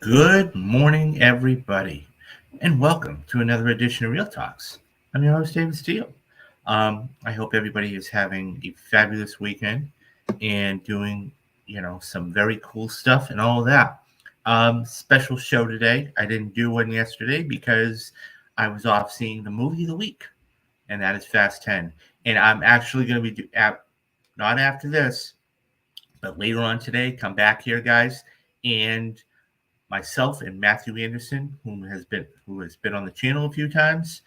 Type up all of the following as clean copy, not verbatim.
Good morning, everybody, and welcome to another edition of Real Talks. I'm your host, David Steele. I hope everybody is having a fabulous weekend and doing, some very cool stuff and all of that. Special show today. I didn't do one yesterday because I was off seeing the movie of the week, and that is Fast 10. And I'm actually going to be, not after this, but later on today, come back here, guys, and myself and Matthew Anderson, who has been on the channel a few times.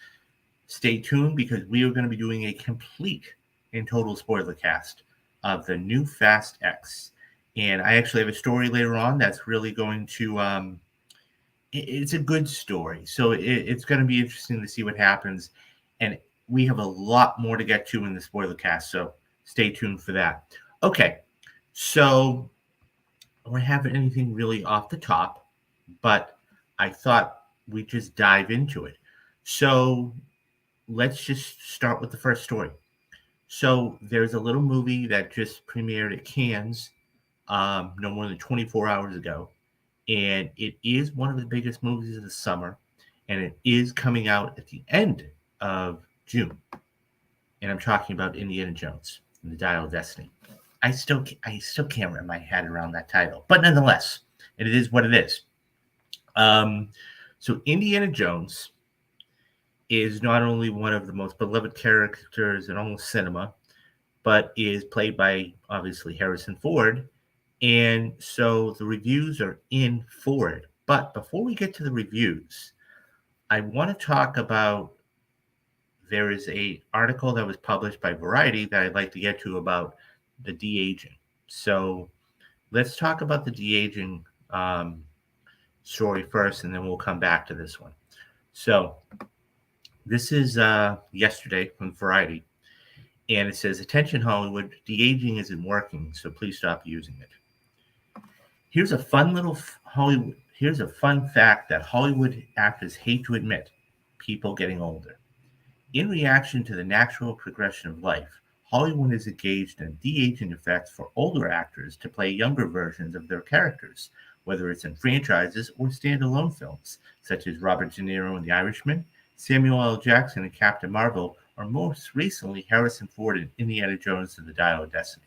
Stay tuned because we are going to be doing a complete and total spoiler cast of the new Fast X. And I actually have a story later on that's really going to it's a good story. So it's going to be interesting to see what happens. And we have a lot more to get to in the spoiler cast. So stay tuned for that. Okay. So I don't have anything really off the top, but I thought we'd just dive into it. So let's just start with the first story. So there's a little movie that just premiered at Cannes no more than 24 hours ago. And it is one of the biggest movies of the summer. And it is coming out at the end of June. And I'm talking about Indiana Jones and the Dial of Destiny. I still can't wrap my head around that title, but nonetheless, it is what it is. So Indiana Jones is not only one of the most beloved characters in almost cinema, but is played by obviously Harrison Ford, and so the reviews are in for it. But before we get to the reviews, I want to talk about there is a article that was published by Variety that I'd like to get to about the de-aging. So let's talk about the de-aging story first, and then we'll come back to this one. So this is yesterday from Variety, and it says, "Attention Hollywood, de-aging isn't working, so please stop using it." Here's a fun fact that Hollywood actors hate to admit: people getting older. In reaction to the natural progression of life, Hollywood is engaged in de-aging effects for older actors to play younger versions of their characters, whether it's in franchises or standalone films, such as Robert De Niro in The Irishman, Samuel L. Jackson in Captain Marvel, or most recently Harrison Ford in Indiana Jones and the Dial of Destiny.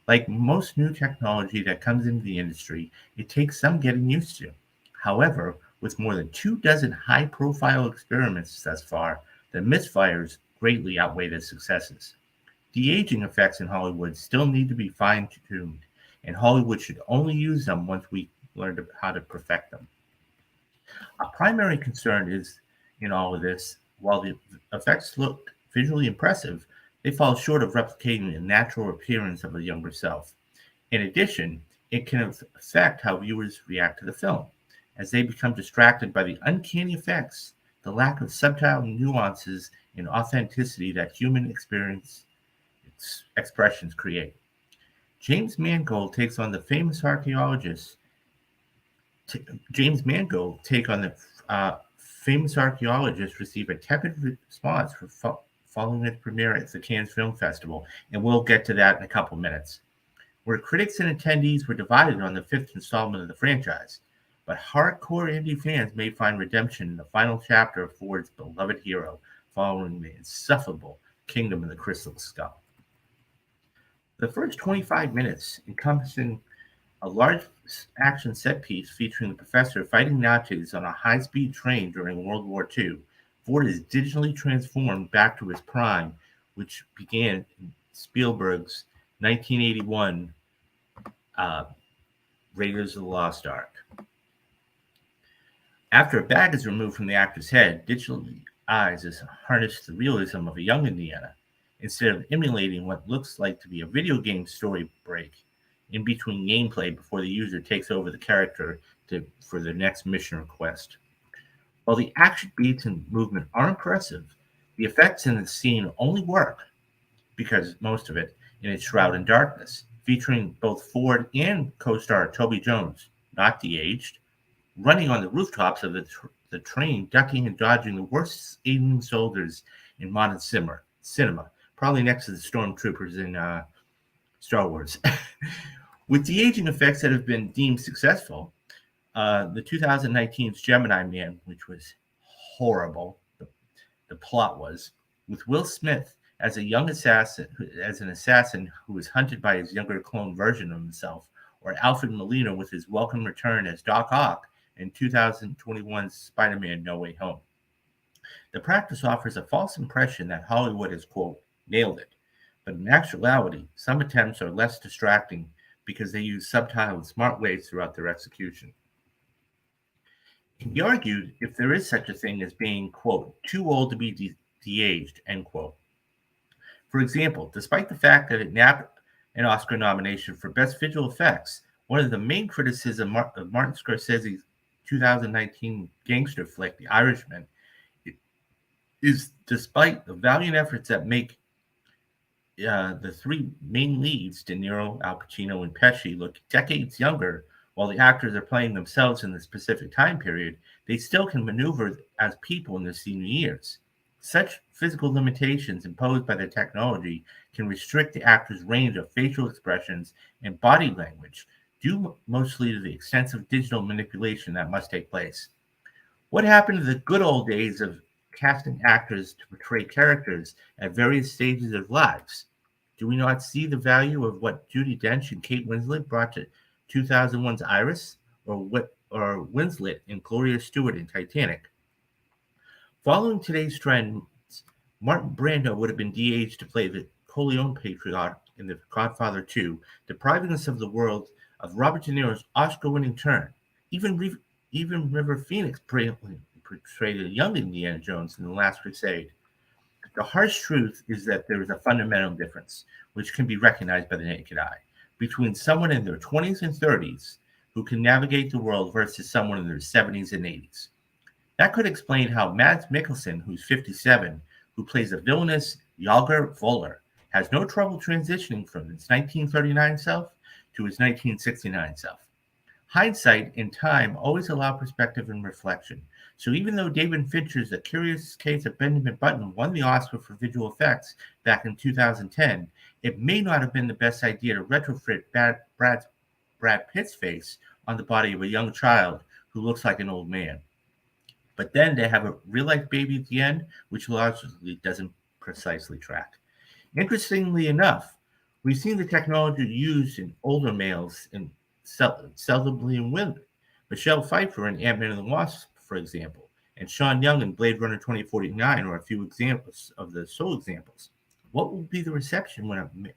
Like most new technology that comes into the industry, it takes some getting used to. However, with more than 24 high-profile experiments thus far, the misfires greatly outweigh the successes. De-aging effects in Hollywood still need to be fine-tuned, and Hollywood should only use them once we learn how to perfect them. A primary concern is in all of this, while the effects look visually impressive, they fall short of replicating the natural appearance of a younger self. In addition, it can affect how viewers react to the film, as they become distracted by the uncanny effects, the lack of subtle nuances and authenticity that human expressions create. James Mangold takes on the famous archaeologist. James Mangold take on the famous archaeologist received a tepid response following its premiere at the Cannes Film Festival, and we'll get to that in a couple minutes. Where critics and attendees were divided on the fifth installment of the franchise, but hardcore indie fans may find redemption in the final chapter of Ford's beloved hero, following the insufferable Kingdom of the Crystal Skull. The first 25 minutes, encompassing a large action set piece featuring the professor fighting Nazis on a high-speed train during World War II, Ford is digitally transformed back to his prime, which began in Spielberg's 1981 Raiders of the Lost Ark. After a bag is removed from the actor's head, digital eyes is harnessed the realism of a young Indiana, instead of emulating what looks like to be a video game story break in between gameplay before the user takes over the character for their next mission or quest. While the action beats and movement are impressive, the effects in the scene only work because most of it in its shroud in darkness, featuring both Ford and co-star Toby Jones, not de-aged, running on the rooftops of the train, ducking and dodging the worst alien soldiers in modern cinema, probably next to the stormtroopers in Star Wars. With de-aging effects that have been deemed successful, The 2019's Gemini Man, which was horrible. The plot was with Will Smith as a young assassin, as an assassin who was hunted by his younger clone version of himself, or Alfred Molina with his welcome return as Doc Ock in 2021's Spider-Man: No Way Home. The practice offers a false impression that Hollywood has, quote, nailed it. But in actuality, some attempts are less distracting because they use subtle and smart ways throughout their execution. It can be argued if there is such a thing as being, quote, too old to be de-aged, end quote. For example, despite the fact that it nabbed an Oscar nomination for Best Visual Effects, one of the main criticisms of Martin Scorsese's 2019 gangster flick, The Irishman, is despite the valiant efforts that make the three main leads, De Niro, Al Pacino, and Pesci, look decades younger, while the actors are playing themselves in the specific time period, they still can maneuver as people in their senior years. Such physical limitations imposed by the technology can restrict the actor's range of facial expressions and body language, due mostly to the extensive digital manipulation that must take place. What happened to the good old days of casting actors to portray characters at various stages of lives? Do we not see the value of what Judi Dench and Kate Winslet brought to 2001's Iris, or Winslet and Gloria Stewart in Titanic? Following today's trend, Martin Brando would have been de-aged to play the Corleone patriot in The Godfather 2, depriving us of the world of Robert De Niro's Oscar-winning turn. Even River Phoenix brilliantly portrayed a young Indiana Jones in The Last Crusade. The harsh truth is that there is a fundamental difference, which can be recognized by the naked eye, between someone in their 20s and 30s who can navigate the world versus someone in their 70s and 80s. That could explain how Mads Mikkelsen, who's 57, who plays the villainous Jalger Voller, has no trouble transitioning from his 1939 self to his 1969 self. Hindsight and time always allow perspective and reflection. So even though David Fincher's The Curious Case of Benjamin Button won the Oscar for visual effects back in 2010, it may not have been the best idea to retrofit Brad Pitt's face on the body of a young child who looks like an old man. But then they have a real-life baby at the end, which logically doesn't precisely track. Interestingly enough, we've seen the technology used in older males and seldomly in women. Michelle Pfeiffer in Ant-Man and the Wasp, for example, and Sean Young in Blade Runner 2049 are a few examples of the sole examples. What will be the reception when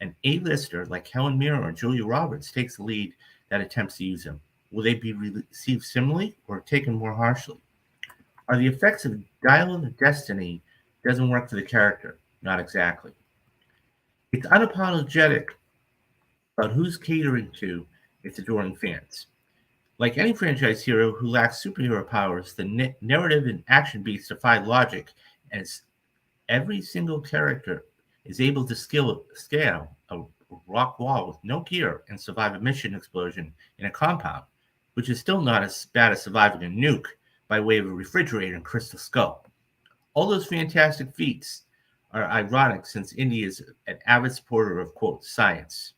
an A-lister like Helen Mirren or Julia Roberts takes the lead that attempts to use them? Will they be received similarly or taken more harshly? Are the effects of Dial of Destiny doesn't work for the character? Not exactly. It's unapologetic about who's catering to its adoring fans. Like any franchise hero who lacks superhero powers, the narrative and action beats defy logic, as every single character is able to scale a rock wall with no gear and survive a mission explosion in a compound, which is still not as bad as surviving a nuke by way of a refrigerator and crystal skull. All those fantastic feats are ironic since Indy is an avid supporter of, quote, science.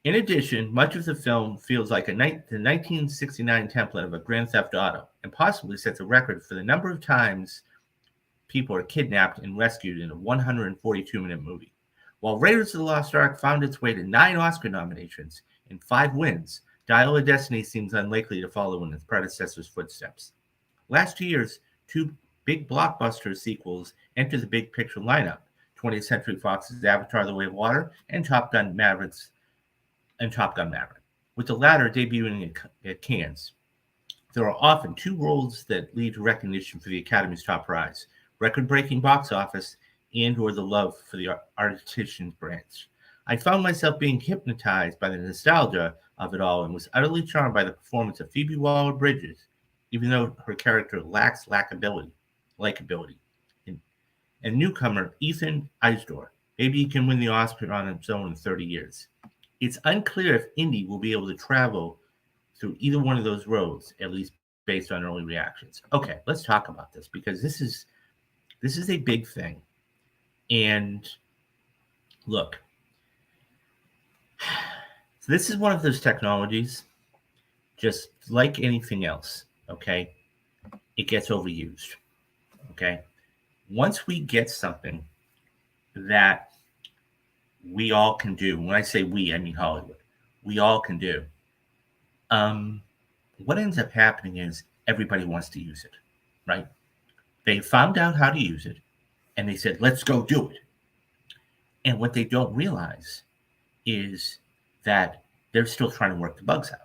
In addition, much of the film feels like the 1969 template of a Grand Theft Auto, and possibly sets a record for the number of times people are kidnapped and rescued in a 142-minute movie. While Raiders of the Lost Ark found its way to 9 Oscar nominations and 5 wins, Dial of Destiny seems unlikely to follow in its predecessor's footsteps. Last year's 2 big blockbuster sequels entered the big picture lineup: 20th Century Fox's Avatar: The Way of Water and Top Gun Maverick, with the latter debuting at Cannes. There are often 2 roles that lead to recognition for the Academy's top prize: record-breaking box office and or the love for the artisan's branch. I found myself being hypnotized by the nostalgia of it all and was utterly charmed by the performance of Phoebe Waller-Bridges, even though her character lacks likability. And newcomer Ethan Eisdorf, maybe he can win the Oscar on its own in 30 years. It's unclear if Indy will be able to travel through either one of those roads, at least based on early reactions. Okay, let's talk about this because this is a big thing. And look, so this is one of those technologies just like anything else, okay, it gets overused, okay? Once we get something that we all can do, when I say we, I mean Hollywood, we all can do, um, what ends up happening is everybody wants to use it, right? They found out how to use it and they said, let's go do it. And what they don't realize is that they're still trying to work the bugs out.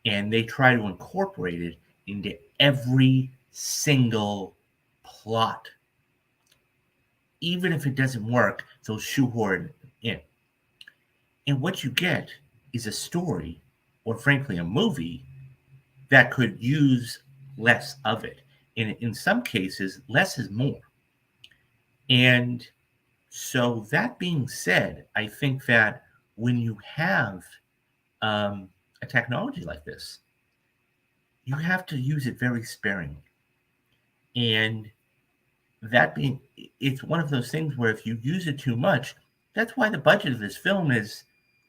And they try to incorporate it into every single plot. Even if it doesn't work, they'll shoehorn it in. And what you get is a story, or frankly, a movie that could use less of it. And in some cases, less is more. And so, that being said, I think that when you have a technology like this, you have to use it very sparingly. And that being, it's one of those things where if you use it too much, that's why the budget of this film is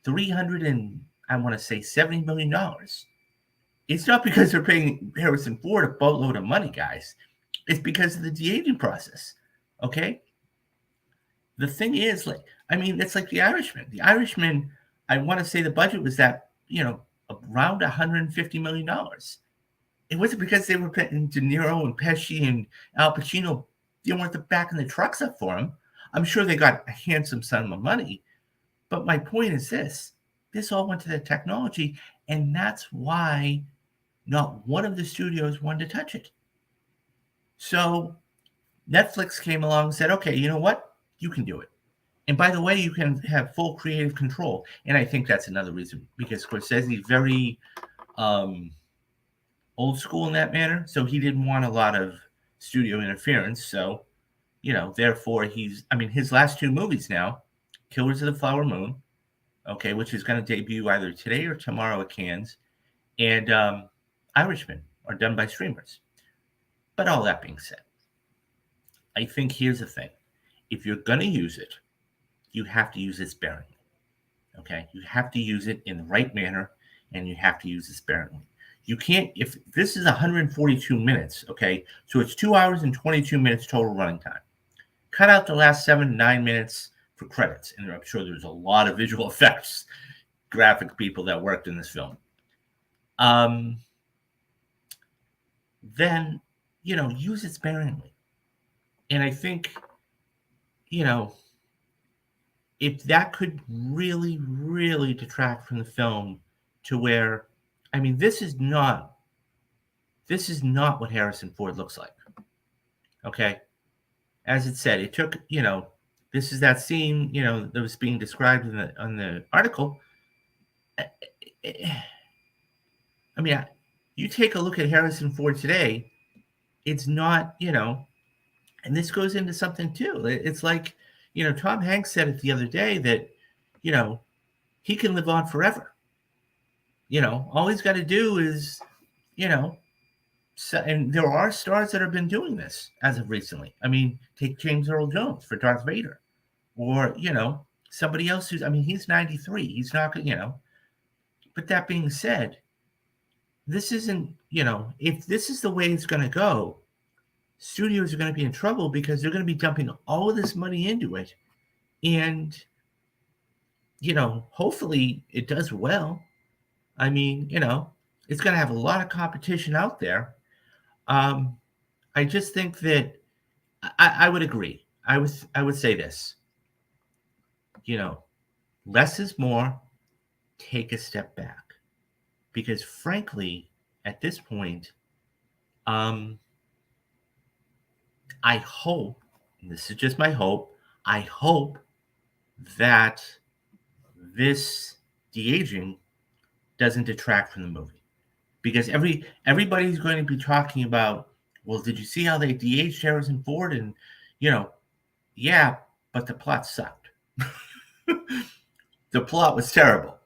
300 and I want to say $70 million. It's not because they're paying Harrison Ford a boatload of money, guys. It's because of the de-aging process. Okay. The thing is, like, I mean, it's like The Irishman. The Irishman, I want to say the budget was that, around $150 million. It wasn't because they were putting De Niro and Pesci and Al Pacino, they weren't backing the trucks up for him. I'm sure they got a handsome sum of money. But my point is this all went to the technology, and that's why not one of the studios wanted to touch it. So Netflix came along and said, okay, you know what? You can do it. And by the way, you can have full creative control. And I think that's another reason, because Scorsese's very old school in that manner. So he didn't want a lot of studio interference. So, therefore his last two movies now, Killers of the Flower Moon, okay, which is going to debut either today or tomorrow at Cannes, and Irishman are done by streamers. But all that being said, I think here's the thing. If you're going to use it, you have to use it sparingly. Okay? You have to use it in the right manner, and you have to use it sparingly. You can't, if this is 142 minutes, okay, so it's 2 hours and 22 minutes total running time. Cut out the last 7 to 9 minutes for credits, and I'm sure there's a lot of visual effects, graphic people that worked in this film. Then, use it sparingly. And I think, if that could really, really detract from the film to where, this is not what Harrison Ford looks like. Okay? As it said, it took, this is that scene, that was being described on the article. You take a look at Harrison Ford today, it's not, and this goes into something too. It's like, Tom Hanks said it the other day that, he can live on forever. All he's got to do is, and there are stars that have been doing this as of recently. Take James Earl Jones for Darth Vader, or, somebody else who's, he's 93. He's not, but that being said, this isn't, if this is the way it's going to go, studios are going to be in trouble because they're going to be dumping all of this money into it. And, hopefully it does well. It's going to have a lot of competition out there. I just think that I would agree. I would say this, less is more. Take a step back, because frankly, at this point, I hope, and this is just my hope, I hope that this de-aging doesn't detract from the movie, because everybody's going to be talking about, well, did you see how they de-aged Harrison Ford? And yeah, but the plot sucked. The plot was terrible.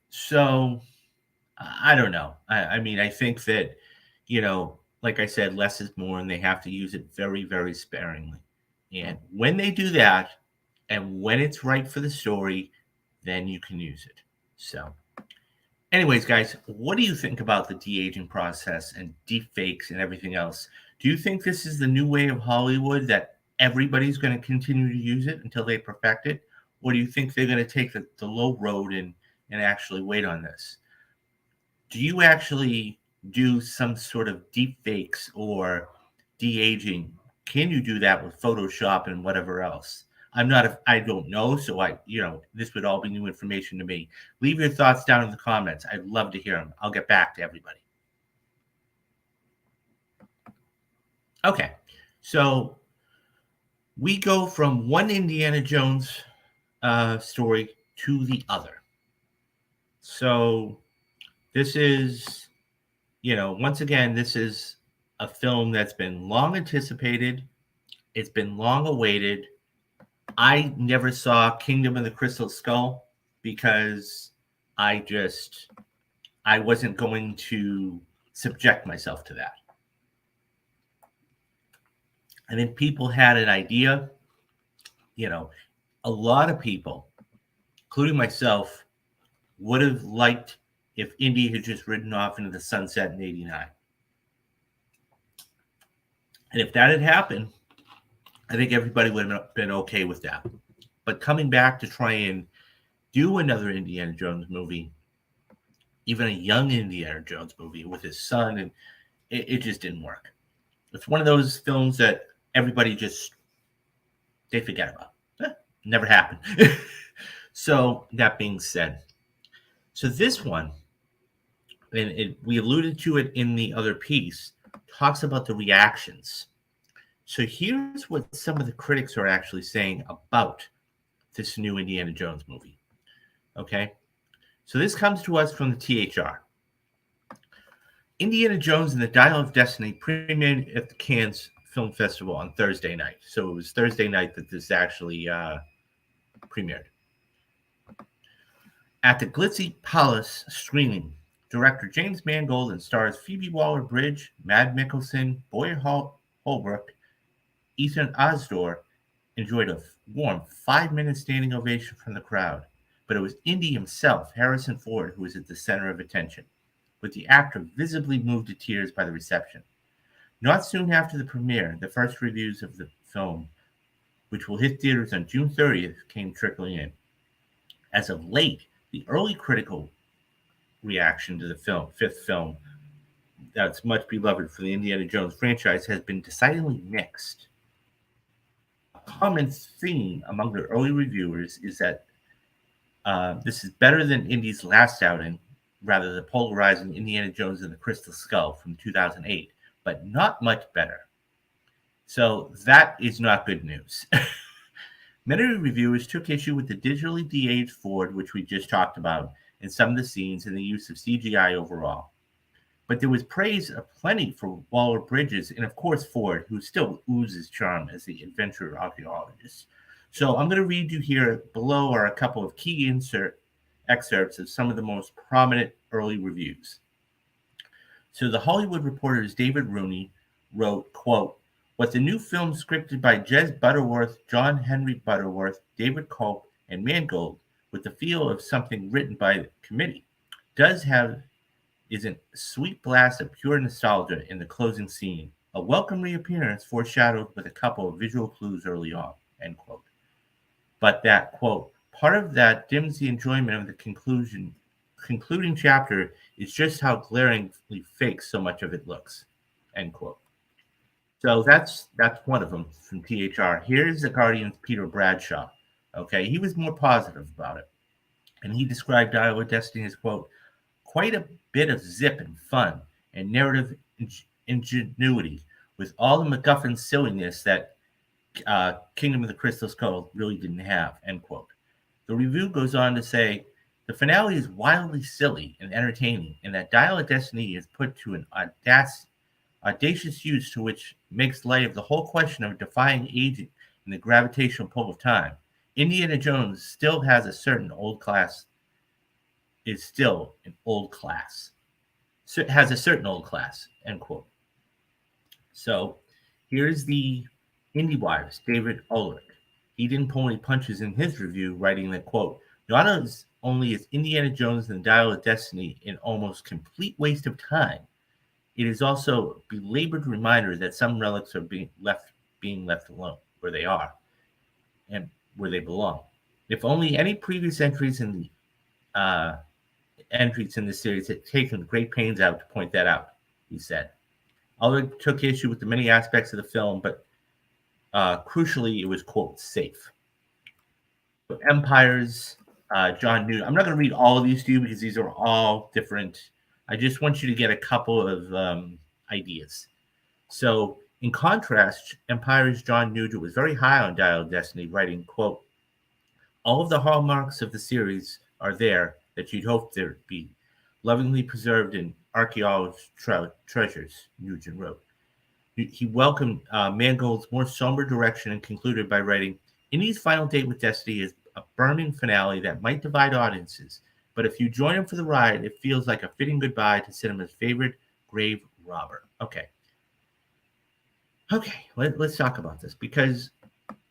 So I don't know. I think that, like I said, less is more, and they have to use it very, very sparingly. And when they do that, and when it's right for the story, then you can use it. So Anyways, guys, what do you think about the de-aging process and deep fakes and everything else? Do you think this is the new way of Hollywood that everybody's going to continue to use it until they perfect it? Or do you think they're going to take the low road and actually wait on this? Do you actually do some sort of deep fakes or de-aging? Can you do that with Photoshop and whatever else? I don't know. So this would all be new information to me. Leave your thoughts down in the comments. I'd love to hear them. I'll get back to everybody. Okay. So we go from one Indiana Jones story to the other. So this is, once again, this is a film that's been long anticipated. It's been long awaited. I never saw Kingdom of the Crystal Skull because I wasn't going to subject myself to that. And then people had an idea, a lot of people, including myself, would have liked if Indy had just ridden off into the sunset in '89. And if that had happened, I think everybody would have been okay with that. But coming back to try and do another Indiana Jones movie, even a young Indiana Jones movie with his son, and it just didn't work. It's one of those films that everybody they forget about. Never happened. So that being said, so this one, and we alluded to it in the other piece, talks about the reactions. So here's what some of the critics are actually saying about this new Indiana Jones movie. Okay. So this comes to us from the THR. Indiana Jones and the Dial of Destiny premiered at the Cannes Film Festival on Thursday night. So it was Thursday night that this actually premiered. At the Glitzy Palace screening, director James Mangold and stars Phoebe Waller-Bridge, Mads Mikkelsen, Boyd Holbrook, Ethan Osdor enjoyed a warm 5-minute standing ovation from the crowd. But it was Indy himself, Harrison Ford, who was at the center of attention, with the actor visibly moved to tears by the reception. Not soon after the premiere, the first reviews of the film, which will hit theaters on June 30th, came trickling in. As of late, the early critical reaction to the fifth film, that's much beloved for the Indiana Jones franchise, has been decidedly mixed. A common theme among the early reviewers is that this is better than Indy's last outing, rather the polarizing Indiana Jones and the Crystal Skull from 2008, but not much better. So that is not good news. Many reviewers took issue with the digitally de-aged Ford, which we just talked about, in some of the scenes and the use of CGI overall. But there was praise aplenty for Waller-Bridges and, of course, Ford, who still oozes charm as the adventure archaeologist. So I'm going to read you here below are a couple of key excerpts of some of the most prominent early reviews. So the Hollywood Reporter's David Rooney wrote, quote, "What the new film scripted by Jez Butterworth, John Henry Butterworth, David Culp, and Mangold, with the feel of something written by the committee, does have is a sweet blast of pure nostalgia in the closing scene, a welcome reappearance foreshadowed with a couple of visual clues early on," end quote. But that, quote, "part of that dims the enjoyment of the concluding chapter is just how glaringly fake so much of it looks," end quote. So that's one of them from THR. Here's the Guardian's Peter Bradshaw. Okay, he was more positive about it. And he described Dial of Destiny as, quote, "quite a bit of zip and fun and narrative ingenuity with all the MacGuffin silliness that Kingdom of the Crystal Skull really didn't have," end quote. The review goes on to say, "The finale is wildly silly and entertaining, and that Dial of Destiny is put to an audacious use to which makes light of the whole question of defying aging and the gravitational pull of time. Indiana Jones still has a certain old class, is still an old class, so has a certain old class," end quote. So here's the IndieWire's David Ulrich. He didn't pull any punches in his review, writing that, quote, Not only is Indiana Jones and the Dial of Destiny an almost complete waste of time, it is also a belabored reminder that some relics are being left alone where they are and where they belong. If only any previous entries in the series had taken great pains out to point that out, he said. Although took issue with the many aspects of the film, but crucially, it was, quote, safe. Empire's John Newton. I'm not going to read all of these to you because these are all different. I just want you to get a couple of ideas. So, in contrast, Empire's John Nugent was very high on Dial of Destiny, writing, quote, all of the hallmarks of the series are there that you'd hope there'd be, lovingly preserved in archaeologists' treasures, Nugent wrote. He welcomed Mangold's more somber direction and concluded by writing, Indy's final date with Destiny is a burning finale that might divide audiences, but if you join him for the ride, it feels like a fitting goodbye to cinema's favorite grave robber. Okay, let's talk about this, because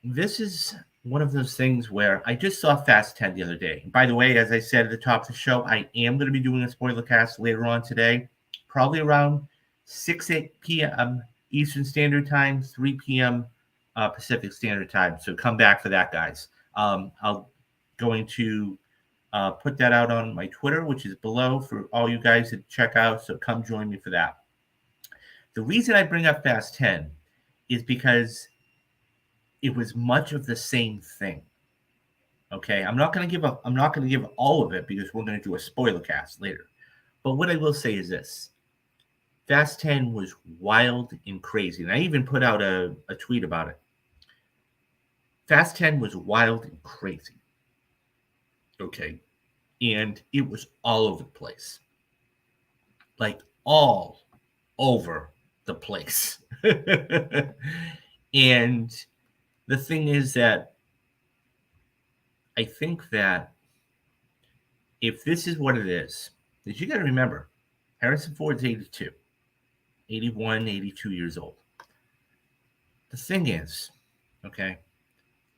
this is one of those things where I just saw Fast 10 the other day. By the way, as I said at the top of the show, I am going to be doing a spoiler cast later on today, probably around 8 p.m. Eastern Standard Time, 3 p.m. Pacific Standard Time. So come back for that, guys. I'll going to put that out on my Twitter, which is below for all you guys to check out. So come join me for that. The reason I bring up Fast 10 is because it was much of the same thing. Okay, I'm not going to give all of it because we're going to do a spoiler cast later. But what I will say is this: Fast 10 was wild and crazy, and I even put out a tweet about it. Fast 10 was wild and crazy. Okay, and it was all over the place, like all over the place. And the thing is that I think that if this is what it is you got to remember, Harrison Ford's 82, 81, 82 years old. The thing is, okay,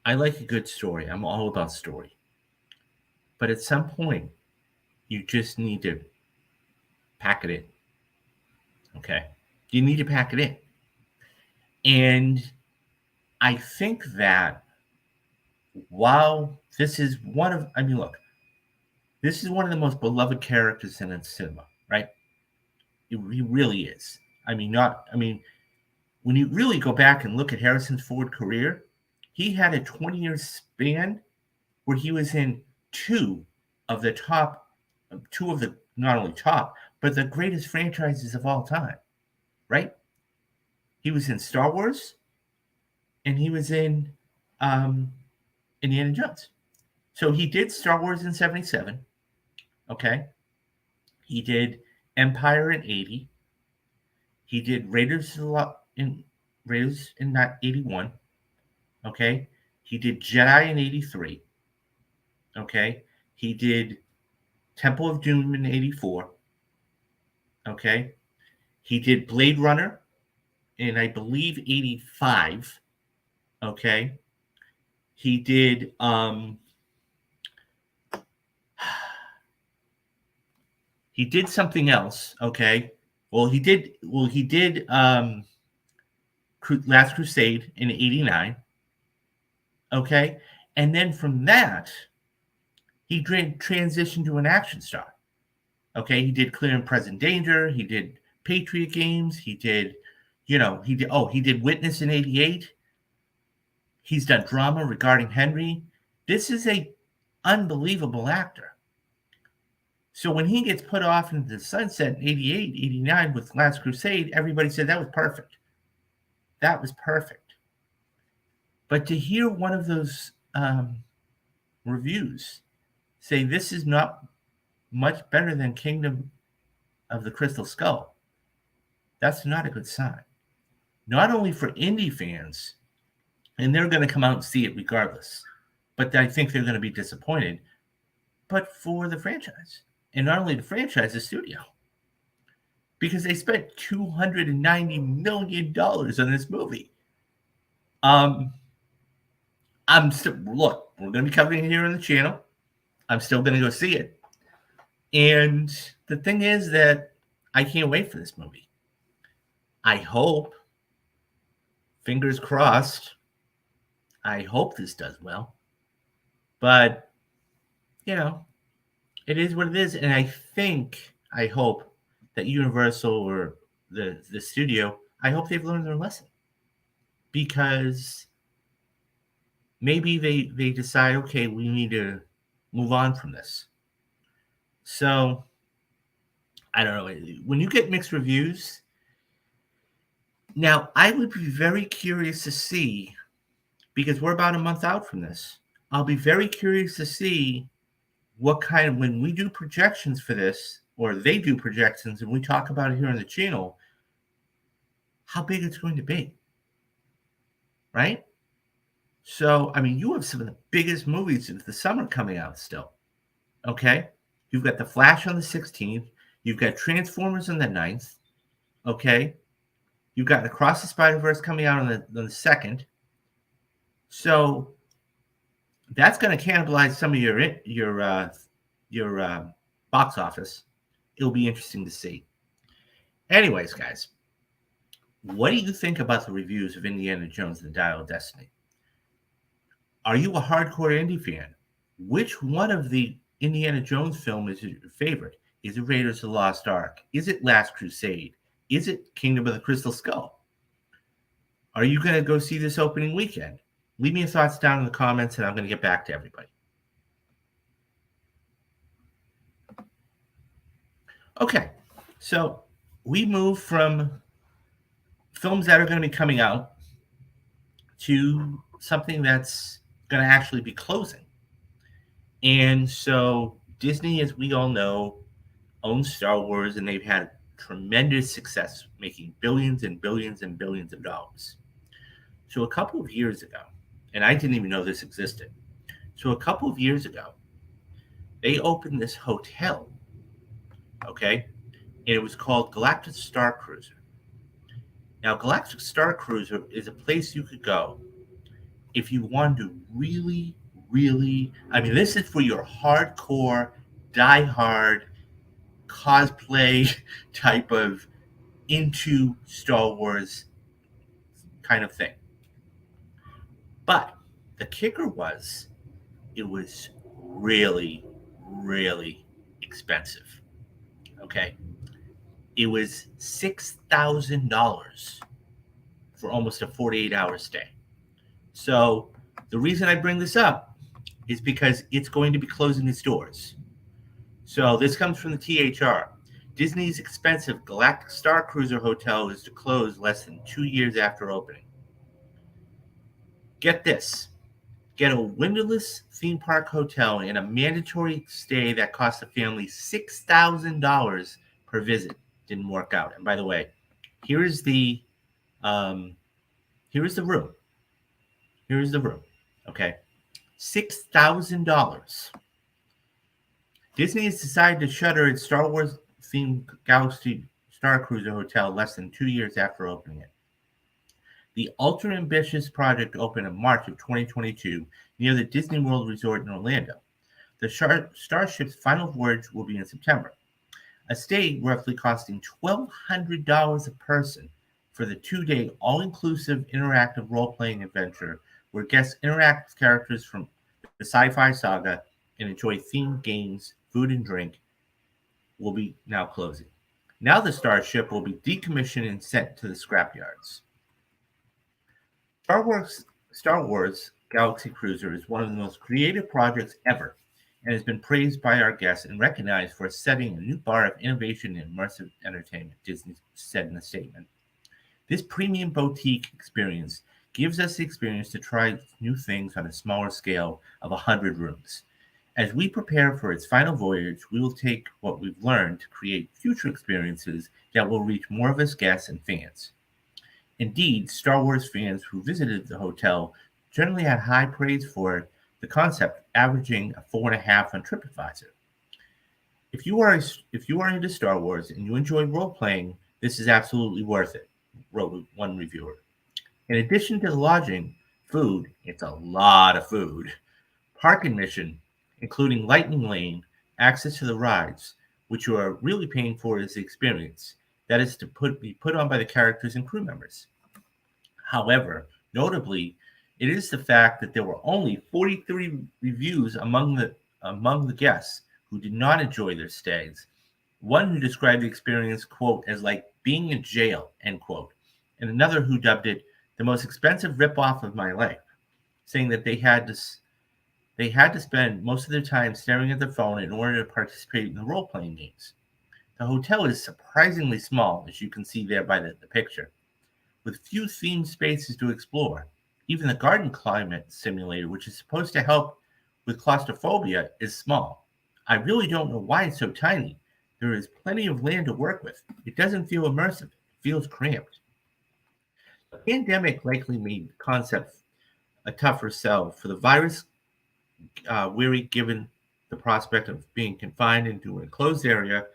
I like a good story. I'm all about story. But at some point, you just need to pack it in. Okay? You need to pack it in. And I think that while this is this is one of the most beloved characters in cinema, right? He really is. When you really go back and look at Harrison Ford's career, he had a 20-year span where he was in two of the not only top, but the greatest franchises of all time, right? He was in Star Wars, and he was in Indiana Jones. So he did Star Wars in 77, okay? He did Empire in 80. He did Raiders in 81, okay? He did Jedi in 83, okay? He did Temple of Doom in 84, okay? He did Blade Runner in, I believe, 85, okay? He did something else, okay? He did Last Crusade in 89, okay? And then from that, he transitioned to an action star. Okay, he did Clear and Present Danger. He did Patriot Games. He did Witness in 88. He's done drama regarding Henry. This is a unbelievable actor. So when he gets put off into the sunset in 88, 89 with Last Crusade, everybody said that was perfect. That was perfect. But to hear one of those reviews say this is not much better than Kingdom of the Crystal Skull, that's not a good sign. Not only for indie fans, and they're going to come out and see it regardless, but I think they're going to be disappointed, but for the franchise. And not only the franchise, the studio. Because they spent $290 million on this movie. Look, we're going to be covering it here on the channel. I'm still going to go see it. And the thing is that I can't wait for this movie. I hope, fingers crossed, I hope this does well. But, you know, it is what it is. And I hope that Universal or the studio, I hope they've learned their lesson. Because maybe they decide, okay, we need to move on from this. So I don't know. When you get mixed reviews, now I would be very curious to see, because we're about a month out from this. I'll be very curious to see what kind of, when we do projections for this, or they do projections and we talk about it here on the channel, how big it's going to be. Right? So, I mean, you have some of the biggest movies of the summer coming out still. Okay? You've got The Flash on the 16th. You've got Transformers on the 9th. Okay? You've got Across the Spider-Verse coming out on the 2nd. So that's going to cannibalize some of your box office. It'll be interesting to see. Anyways, guys, what do you think about the reviews of Indiana Jones and the Dial of Destiny? Are you a hardcore indie fan? Which one of the Indiana Jones film is your favorite? Is it Raiders of the Lost Ark? Is it Last Crusade? Is it Kingdom of the Crystal Skull? Are you going to go see this opening weekend? Leave me your thoughts down in the comments, and I'm going to get back to everybody. Okay, so we move from films that are going to be coming out to something that's going to actually be closing. And so Disney, as we all know, owns Star Wars, and they've had tremendous success making billions and billions and billions of dollars. So a couple of years ago, and I didn't even know this existed. So a couple of years ago, they opened this hotel, okay? And it was called Galactic Star Cruiser. Now, Galactic Star Cruiser is a place you could go if you want to really, I mean, this is for your hardcore, diehard, cosplay type of into Star Wars kind of thing. But the kicker was it was really, really expensive. Okay. It was $6,000 for almost a 48-hour stay. So the reason I bring this up is because it's going to be closing its doors. So this comes from the THR. Disney's expensive Galactic Star Cruiser Hotel is to close less than 2 years after opening. Get this. Get a windowless theme park hotel and a mandatory stay that costs the family $6,000 per visit. Didn't work out. And by the way, here's the room. Here's the room. Okay. $6,000. Disney has decided to shutter its Star Wars themed Galaxy Star Cruiser Hotel less than 2 years after opening it. The ultra ambitious project opened in March of 2022 near the Disney World Resort in Orlando. The Starship's final voyage will be in September. A stay roughly costing $1,200 a person for the 2-day all-inclusive interactive role-playing adventure where guests interact with characters from the sci-fi saga and enjoy themed games, food, and drink will be now closing. Now the Starship will be decommissioned and sent to the scrapyards. Star Wars Galaxy Cruiser is one of the most creative projects ever and has been praised by our guests and recognized for setting a new bar of innovation and immersive entertainment, Disney said in a statement. This premium boutique experience gives us the experience to try new things on a smaller scale of 100 rooms. As we prepare for its final voyage, we will take what we've learned to create future experiences that will reach more of us guests and fans. Indeed, Star Wars fans who visited the hotel generally had high praise for the concept, averaging a 4.5 on TripAdvisor. If you are into Star Wars and you enjoy role playing, this is absolutely worth it, wrote one reviewer. In addition to the lodging, food, it's a lot of food, park admission, including Lightning Lane, access to the rides, which you are really paying for is the experience that is to be put on by the characters and crew members. However, notably, it is the fact that there were only 43 reviews among the guests who did not enjoy their stays. One who described the experience, quote, as like being in jail, end quote, and another who dubbed it the most expensive ripoff of my life, saying that they had to spend most of their time staring at their phone in order to participate in the role-playing games. The hotel is surprisingly small, as you can see there by the picture, with few themed spaces to explore. Even the garden climate simulator, which is supposed to help with claustrophobia, is small. I really don't know why it's so tiny. There is plenty of land to work with. It doesn't feel immersive. It feels cramped. The pandemic likely made the concept a tougher sell for the virus weary, given the prospect of being confined into an enclosed area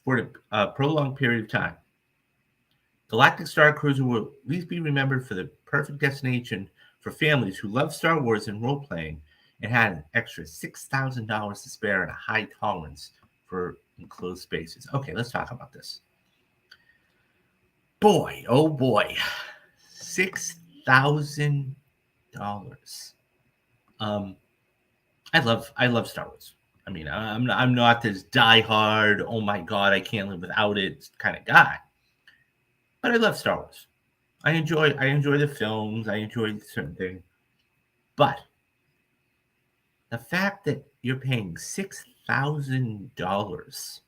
for a prolonged period of time. Galactic Star Cruiser will at least be remembered for the perfect destination for families who love Star Wars and role playing and had an extra $6,000 to spare and a high tolerance for enclosed spaces. Okay, let's talk about this. Boy, oh boy, $6,000. I love Star Wars. I mean, I'm not this diehard, oh my god, I can't live without it kind of guy. But I love Star Wars. I enjoy the films. I enjoy certain things. But the fact that you're paying $6,000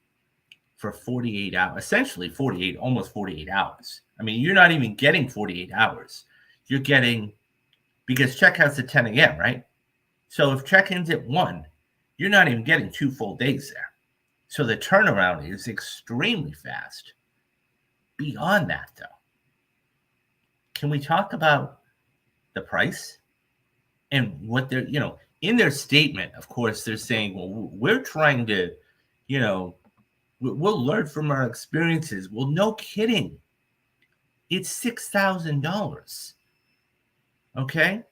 for 48 hours, essentially 48, almost 48 hours. I mean, you're not even getting 48 hours. You're getting, because checkout's at 10 a.m., right? So if check-in's at 1, you're not even getting 2 full days there. So the turnaround is extremely fast. Beyond that, though, can we talk about the price and what they're, in their statement, of course, they're saying, well, we're trying to, we'll learn from our experiences. Well, no kidding. It's $6,000. Okay.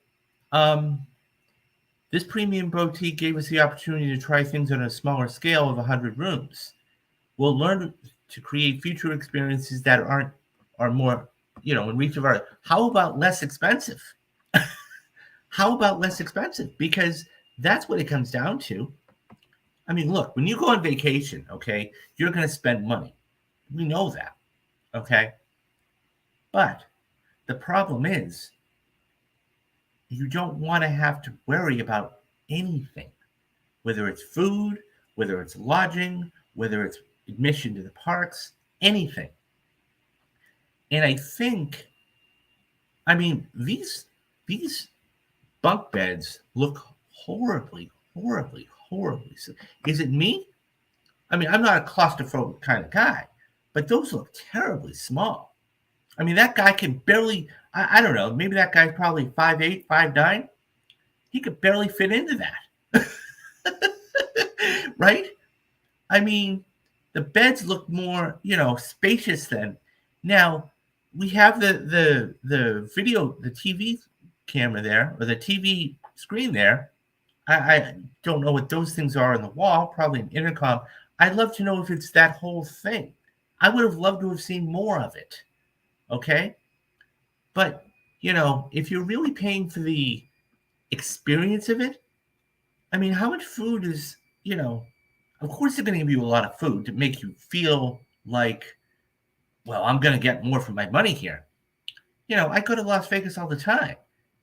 This premium boutique gave us the opportunity to try things on a smaller scale of 100 rooms. We'll learn to create future experiences that are more, in reach of our. How about less expensive? How about less expensive? Because that's what it comes down to. I mean, look, when you go on vacation, okay, you're going to spend money. We know that, okay? But the problem is you don't want to have to worry about anything, whether it's food, whether it's lodging, whether it's admission to the parks, anything. And I think, I mean, these bunk beds look horribly. Is it me? I mean, I'm not a claustrophobic kind of guy, but those look terribly small. I mean, that guy can barely, I don't know, maybe that guy's probably 5'8", 5'9". He could barely fit into that. Right? I mean, the beds look more, spacious than. Now, we have the video, the TV camera there, or the TV screen there. I don't know what those things are on the wall, probably an intercom. I'd love to know if it's that whole thing. I would have loved to have seen more of it. Okay? But, if you're really paying for the experience of it, I mean, how much food is, of course they're going to give you a lot of food to make you feel like, well, I'm going to get more for my money here. I go to Las Vegas all the time.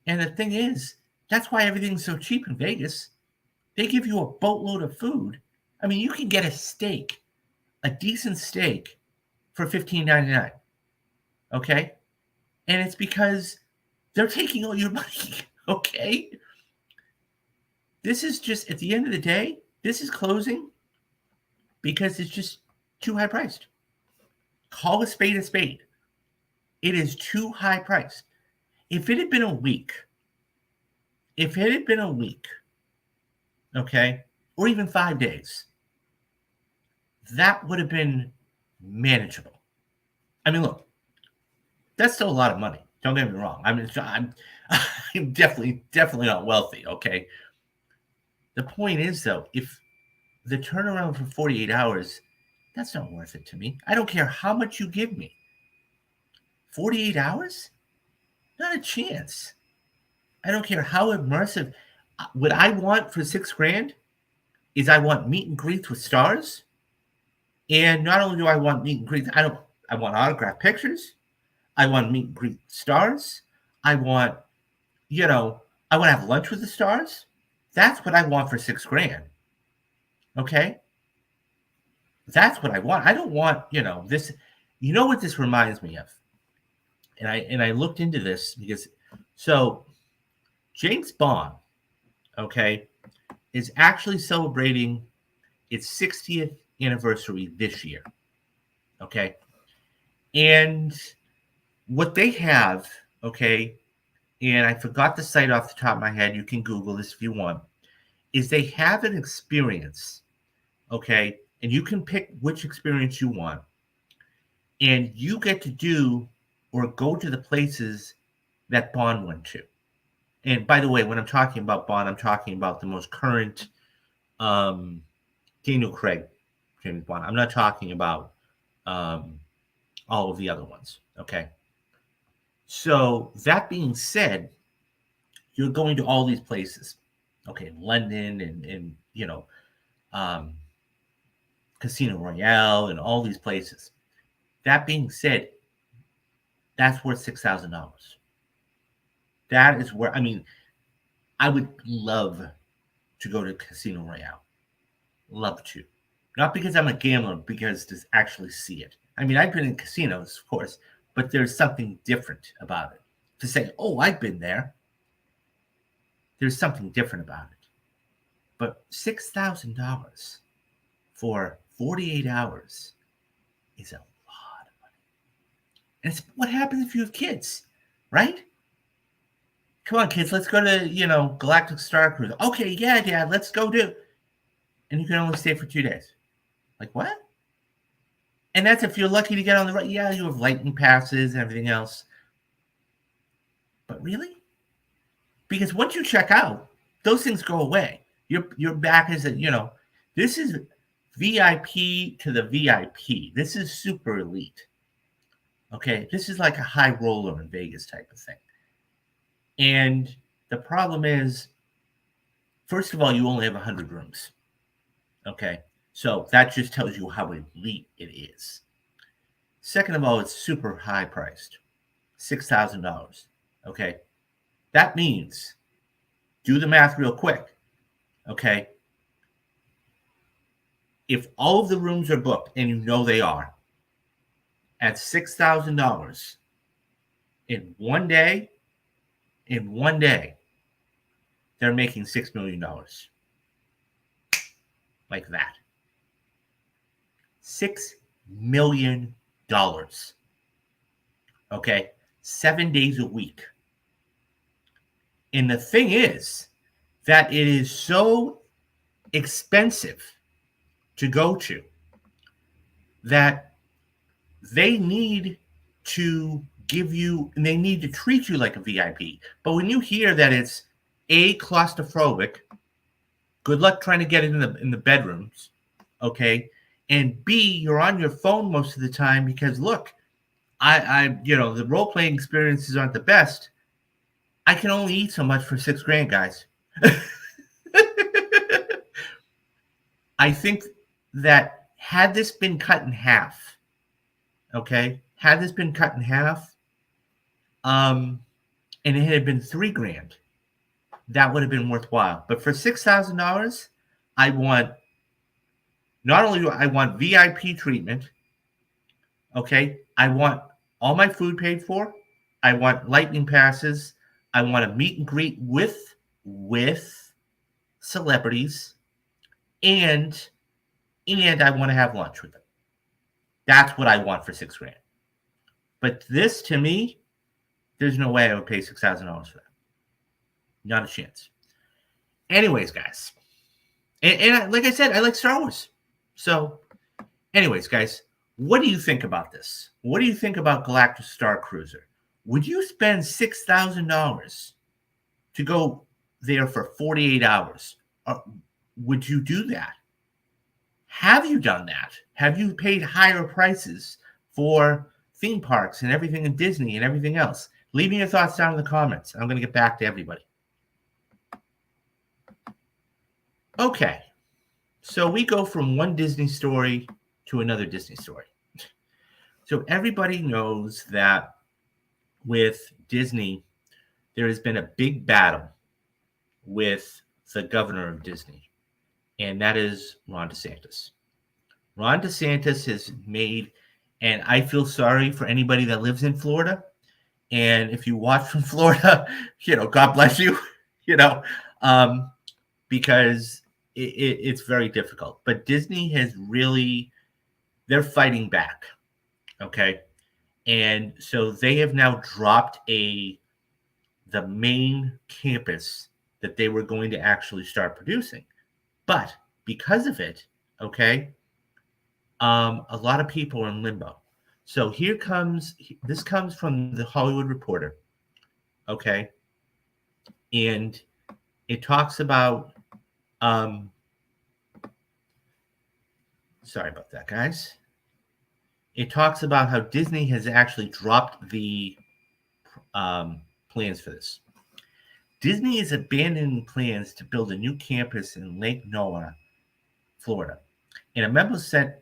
And the thing is, that's why everything's so cheap in Vegas. They give you a boatload of food. I mean, you can get a steak, a decent steak, for $15.99. Okay? And it's because they're taking all your money. Okay? This is just, at the end of the day, this is closing because it's just too high priced. Call a spade a spade. It is too high priced. If it had been a week, okay, or even 5 days, that would have been manageable. I mean, look, that's still a lot of money. Don't get me wrong. I mean, I'm definitely not wealthy, okay? The point is, though, if the turnaround for 48 hours, that's not worth it to me. I don't care how much you give me. 48 hours? Not a chance. I don't care how immersive. What I want for $6,000 is I want meet and greets with stars. And not only do I want meet and greets, I want autographed pictures. I want meet and greet stars. I want, I want to have lunch with the stars. That's what I want for $6,000. Okay? That's what I want. I don't want, this. You know what this reminds me of? And I looked into this because James Bond, okay, is actually celebrating its 60th anniversary this year. Okay. And what they have, okay, and I forgot the site off the top of my head, you can Google this if you want, is they have an experience, okay, and you can pick which experience you want, and you get to do or go to the places that Bond went to. And by the way, when I'm talking about Bond, I'm talking about the most current Daniel Craig James Bond. I'm not talking about all of the other ones, okay? So that being said, you're going to all these places, okay, London and Casino Royale and all these places. That being said, that's worth $6,000. That is where, I would love to go to Casino Royale. Love to. Not because I'm a gambler, because to actually see it. I've been in casinos, of course, but there's something different about it. To say, oh, I've been there. There's something different about it. But $6,000 for 48 hours is a lot of money. And it's what happens if you have kids, right? Come on, kids, let's go to, Galactic Star Cruise. Okay, yeah, Dad, let's go do. And you can only stay for 2 days. Like, what? And that's if you're lucky to get on the right. Yeah, you have lightning passes and everything else. But really? Because once you check out, those things go away. Your back is, this is VIP to the VIP. This is super elite. Okay? This is like a high roller in Vegas type of thing. And the problem is, first of all, you only have 100 rooms. Okay? So that just tells you how elite it is. Second of all, it's super high priced. $6,000. Okay? That means, do the math real quick. Okay? If all of the rooms are booked, and you know they are, at $6,000 in one day, they're making $6 million. Like that. $6 million. Okay? 7 days a week. And the thing is that it is so expensive to go to that they need to give you, and they need to treat you like a VIP. But when you hear that it's A, claustrophobic, good luck trying to get it in the bedrooms, okay? And B, you're on your phone most of the time because, look, the role-playing experiences aren't the best. I can only eat so much for $6,000, guys. I think that had this been cut in half, okay, and it had been $3,000, that would have been worthwhile. But for $6,000, not only do I want VIP treatment, okay, I want all my food paid for. I want lightning passes. I want to meet and greet with celebrities, and I want to have lunch with them. That's what I want for $6,000. But this, to me, there's no way I would pay $6,000 for that. Not a chance. Anyways, guys, and like I said, I like Star Wars. So, anyways, guys, what do you think about this? What do you think about Galactic Star Cruiser? Would you spend $6,000 to go there for 48 hours? would you do that? Have you done that? Have you paid higher prices for theme parks and everything in Disney and everything else? Leave me your thoughts down in the comments. I'm going to get back to everybody. Okay, so we go from one Disney story to another Disney story. So everybody knows that with Disney, there has been a big battle with the governor of Disney, and that is Ron DeSantis. Ron DeSantis has made, and I feel sorry for anybody that lives in Florida. And if you watch from Florida, God bless you, because it's very difficult. But Disney has really, they're fighting back, okay? And so they have now dropped the main campus that they were going to actually start producing. But because of it, okay, a lot of people are in limbo. So this comes from the Hollywood Reporter, okay? And it talks about, sorry about that, guys. It talks about how Disney has actually dropped the plans for this. Disney is abandoning plans to build a new campus in Lake Noah, Florida. In a memo sent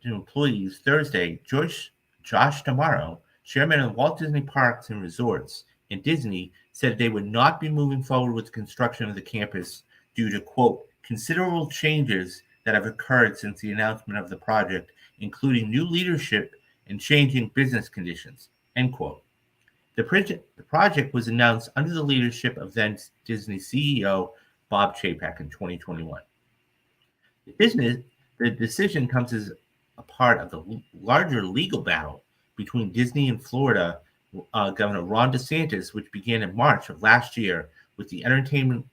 to employees Thursday, Josh D'Amaro, chairman of Walt Disney Parks and Resorts and Disney, said they would not be moving forward with the construction of the campus due to, quote, considerable changes that have occurred since the announcement of the project, including new leadership and changing business conditions, end quote. The project was announced under the leadership of then Disney CEO Bob Chapek in 2021. The decision comes as a part of the larger legal battle between Disney and Florida Governor Ron DeSantis, which began in March of last year with the entertainment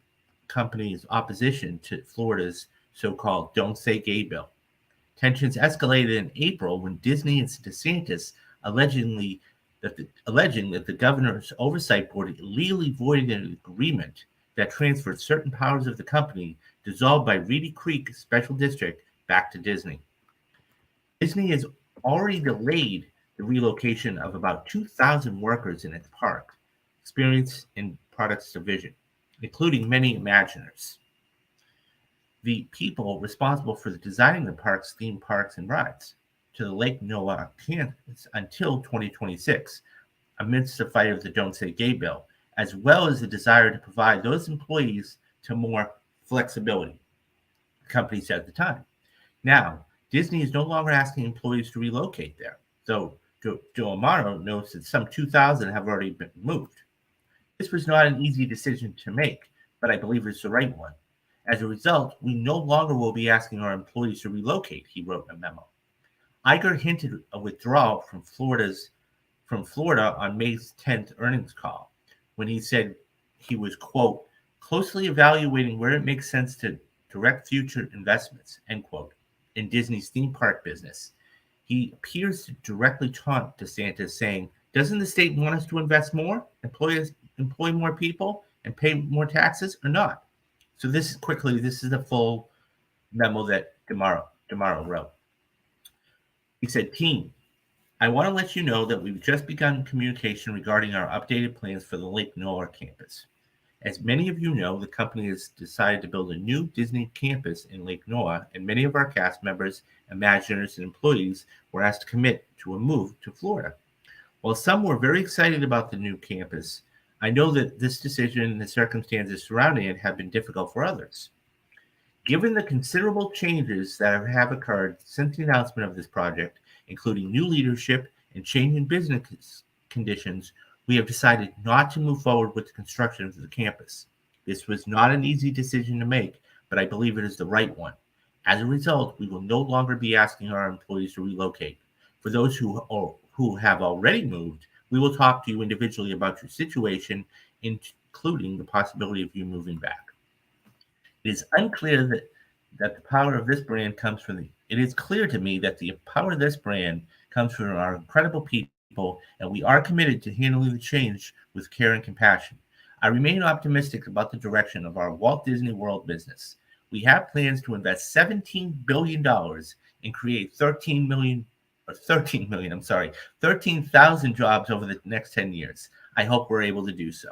company's opposition to Florida's so-called Don't Say Gay bill. Tensions escalated in April when Disney and DeSantis alleging that the governor's oversight board illegally voided an agreement that transferred certain powers of the company dissolved by Reedy Creek Special District back to Disney. Disney has already delayed the relocation of about 2,000 workers in its park, experience and products division, including many Imagineers. The people responsible for designing the park's theme parks and rides to the Lake Noah campus until 2026, amidst the fight of the Don't Say Gay bill, as well as the desire to provide those employees to more flexibility, the company said at the time. Now, Disney is no longer asking employees to relocate there, though D'Amaro notes that some 2,000 have already been moved. This was not an easy decision to make, but I believe it's the right one. As a result, we no longer will be asking our employees to relocate, he wrote in a memo. Iger hinted a withdrawal from Florida on May's 10th earnings call, when he said he was, quote, closely evaluating where it makes sense to direct future investments, end quote, in Disney's theme park business. He appears to directly taunt DeSantis, saying, doesn't the state want us to invest more, employ more people, and pay more taxes, or not? So this is the full memo that D'Amaro wrote. He said, team, I want to let you know that we've just begun communication regarding our updated plans for the Lake Noah campus. As many of you know, the company has decided to build a new Disney campus in Lake Noah, and many of our cast members, Imagineers, and employees were asked to commit to a move to Florida. While some were very excited about the new campus, I know that this decision and the circumstances surrounding it have been difficult for others. Given the considerable changes that have occurred since the announcement of this project, including new leadership and changing business conditions, we have decided not to move forward with the construction of the campus. This was not an easy decision to make, but I believe it is the right one. As a result, we will no longer be asking our employees to relocate. For those who have already moved, we will talk to you individually about your situation, including the possibility of you moving back. It is unclear that the power of this brand comes from it is clear to me that the power of this brand comes from our incredible people, and we are committed to handling the change with care and compassion. I remain optimistic about the direction of our Walt Disney World business. We have plans to invest $17 billion and create 13,000 jobs over the next 10 years. I hope we're able to do so.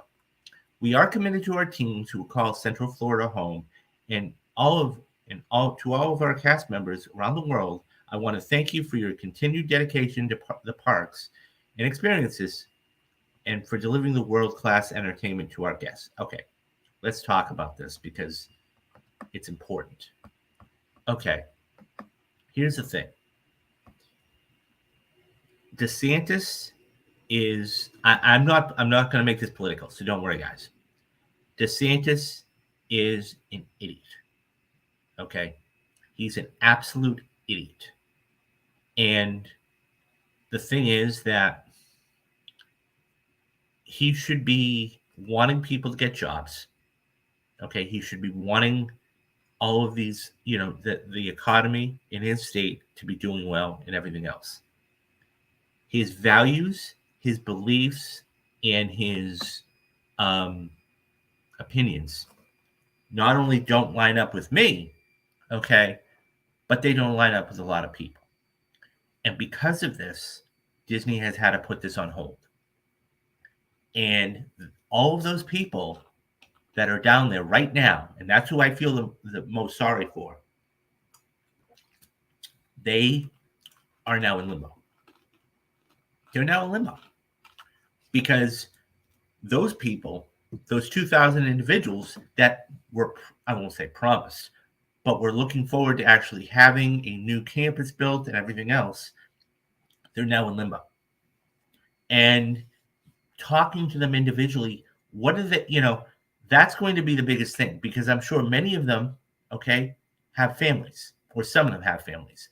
We are committed to our teams who call Central Florida home, and to all of our cast members around the world. I want to thank you for your continued dedication to the parks and experiences, and for delivering the world-class entertainment to our guests. Okay, let's talk about this because it's important. Okay, here's the thing. DeSantis is I'm not going to make this political, so don't worry, guys. DeSantis is an idiot. Okay, he's an absolute idiot. And the thing is that he should be wanting people to get jobs. Okay, he should be wanting all of these, the economy in his state to be doing well and everything else. His values, his beliefs, and his opinions not only don't line up with me, okay, but they don't line up with a lot of people. And because of this, Disney has had to put this on hold. And all of those people that are down there right now, and that's who I feel the most sorry for, they are now in limbo. They're now in limbo because those people, those 2,000 individuals that were, I won't say promised, but we're looking forward to actually having a new campus built and everything else, they're now in limbo. And talking to them individually, what are they, that's going to be the biggest thing, because I'm sure many of them, okay, have families, or some of them have families.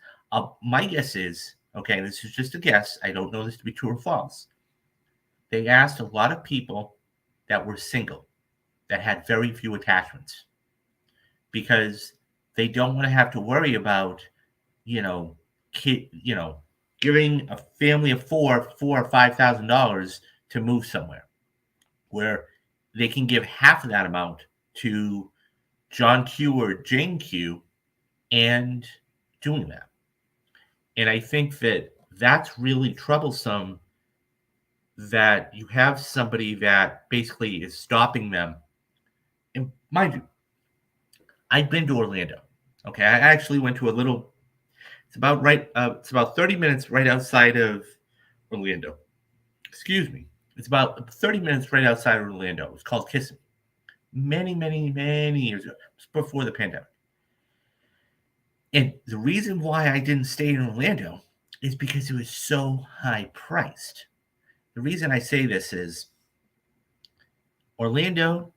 My guess is, okay, this is just a guess, I don't know this to be true or false. They asked a lot of people that were single, that had very few attachments, because they don't want to have to worry about, giving a family of $4,000 or $5,000 to move somewhere, where they can give half of that amount to John Q or Jane Q and doing that. And I think that that's really troublesome, that you have somebody that basically is stopping them. And mind you, I've been to Orlando. Okay, I actually went to it's about 30 minutes right outside of Orlando. Excuse me. It's about 30 minutes right outside of Orlando. It's called Kissimmee. Many, many, many years ago. It was before the pandemic. And the reason why I didn't stay in Orlando is because it was so high priced. The reason I say this is Orlando,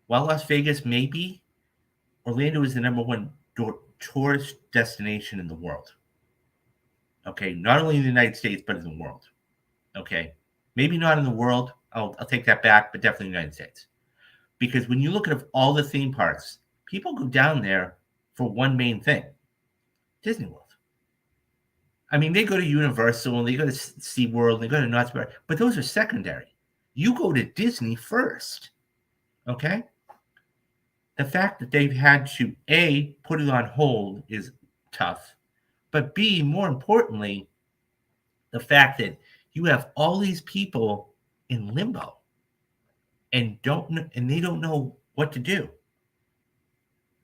while Las Vegas may be, Orlando is the number one tourist destination in the world. Okay, not only in the United States, but in the world. Okay, maybe not in the world. I'll take that back, but definitely in the United States. Because when you look at all the theme parks, people go down there for one main thing, Disney World. I mean, they go to Universal and they go to SeaWorld and they go to Knott's Berry, but those are secondary. You go to Disney first, okay? The fact that they've had to, A, put it on hold is tough, but B, more importantly, the fact that you have all these people in limbo and they don't know what to do.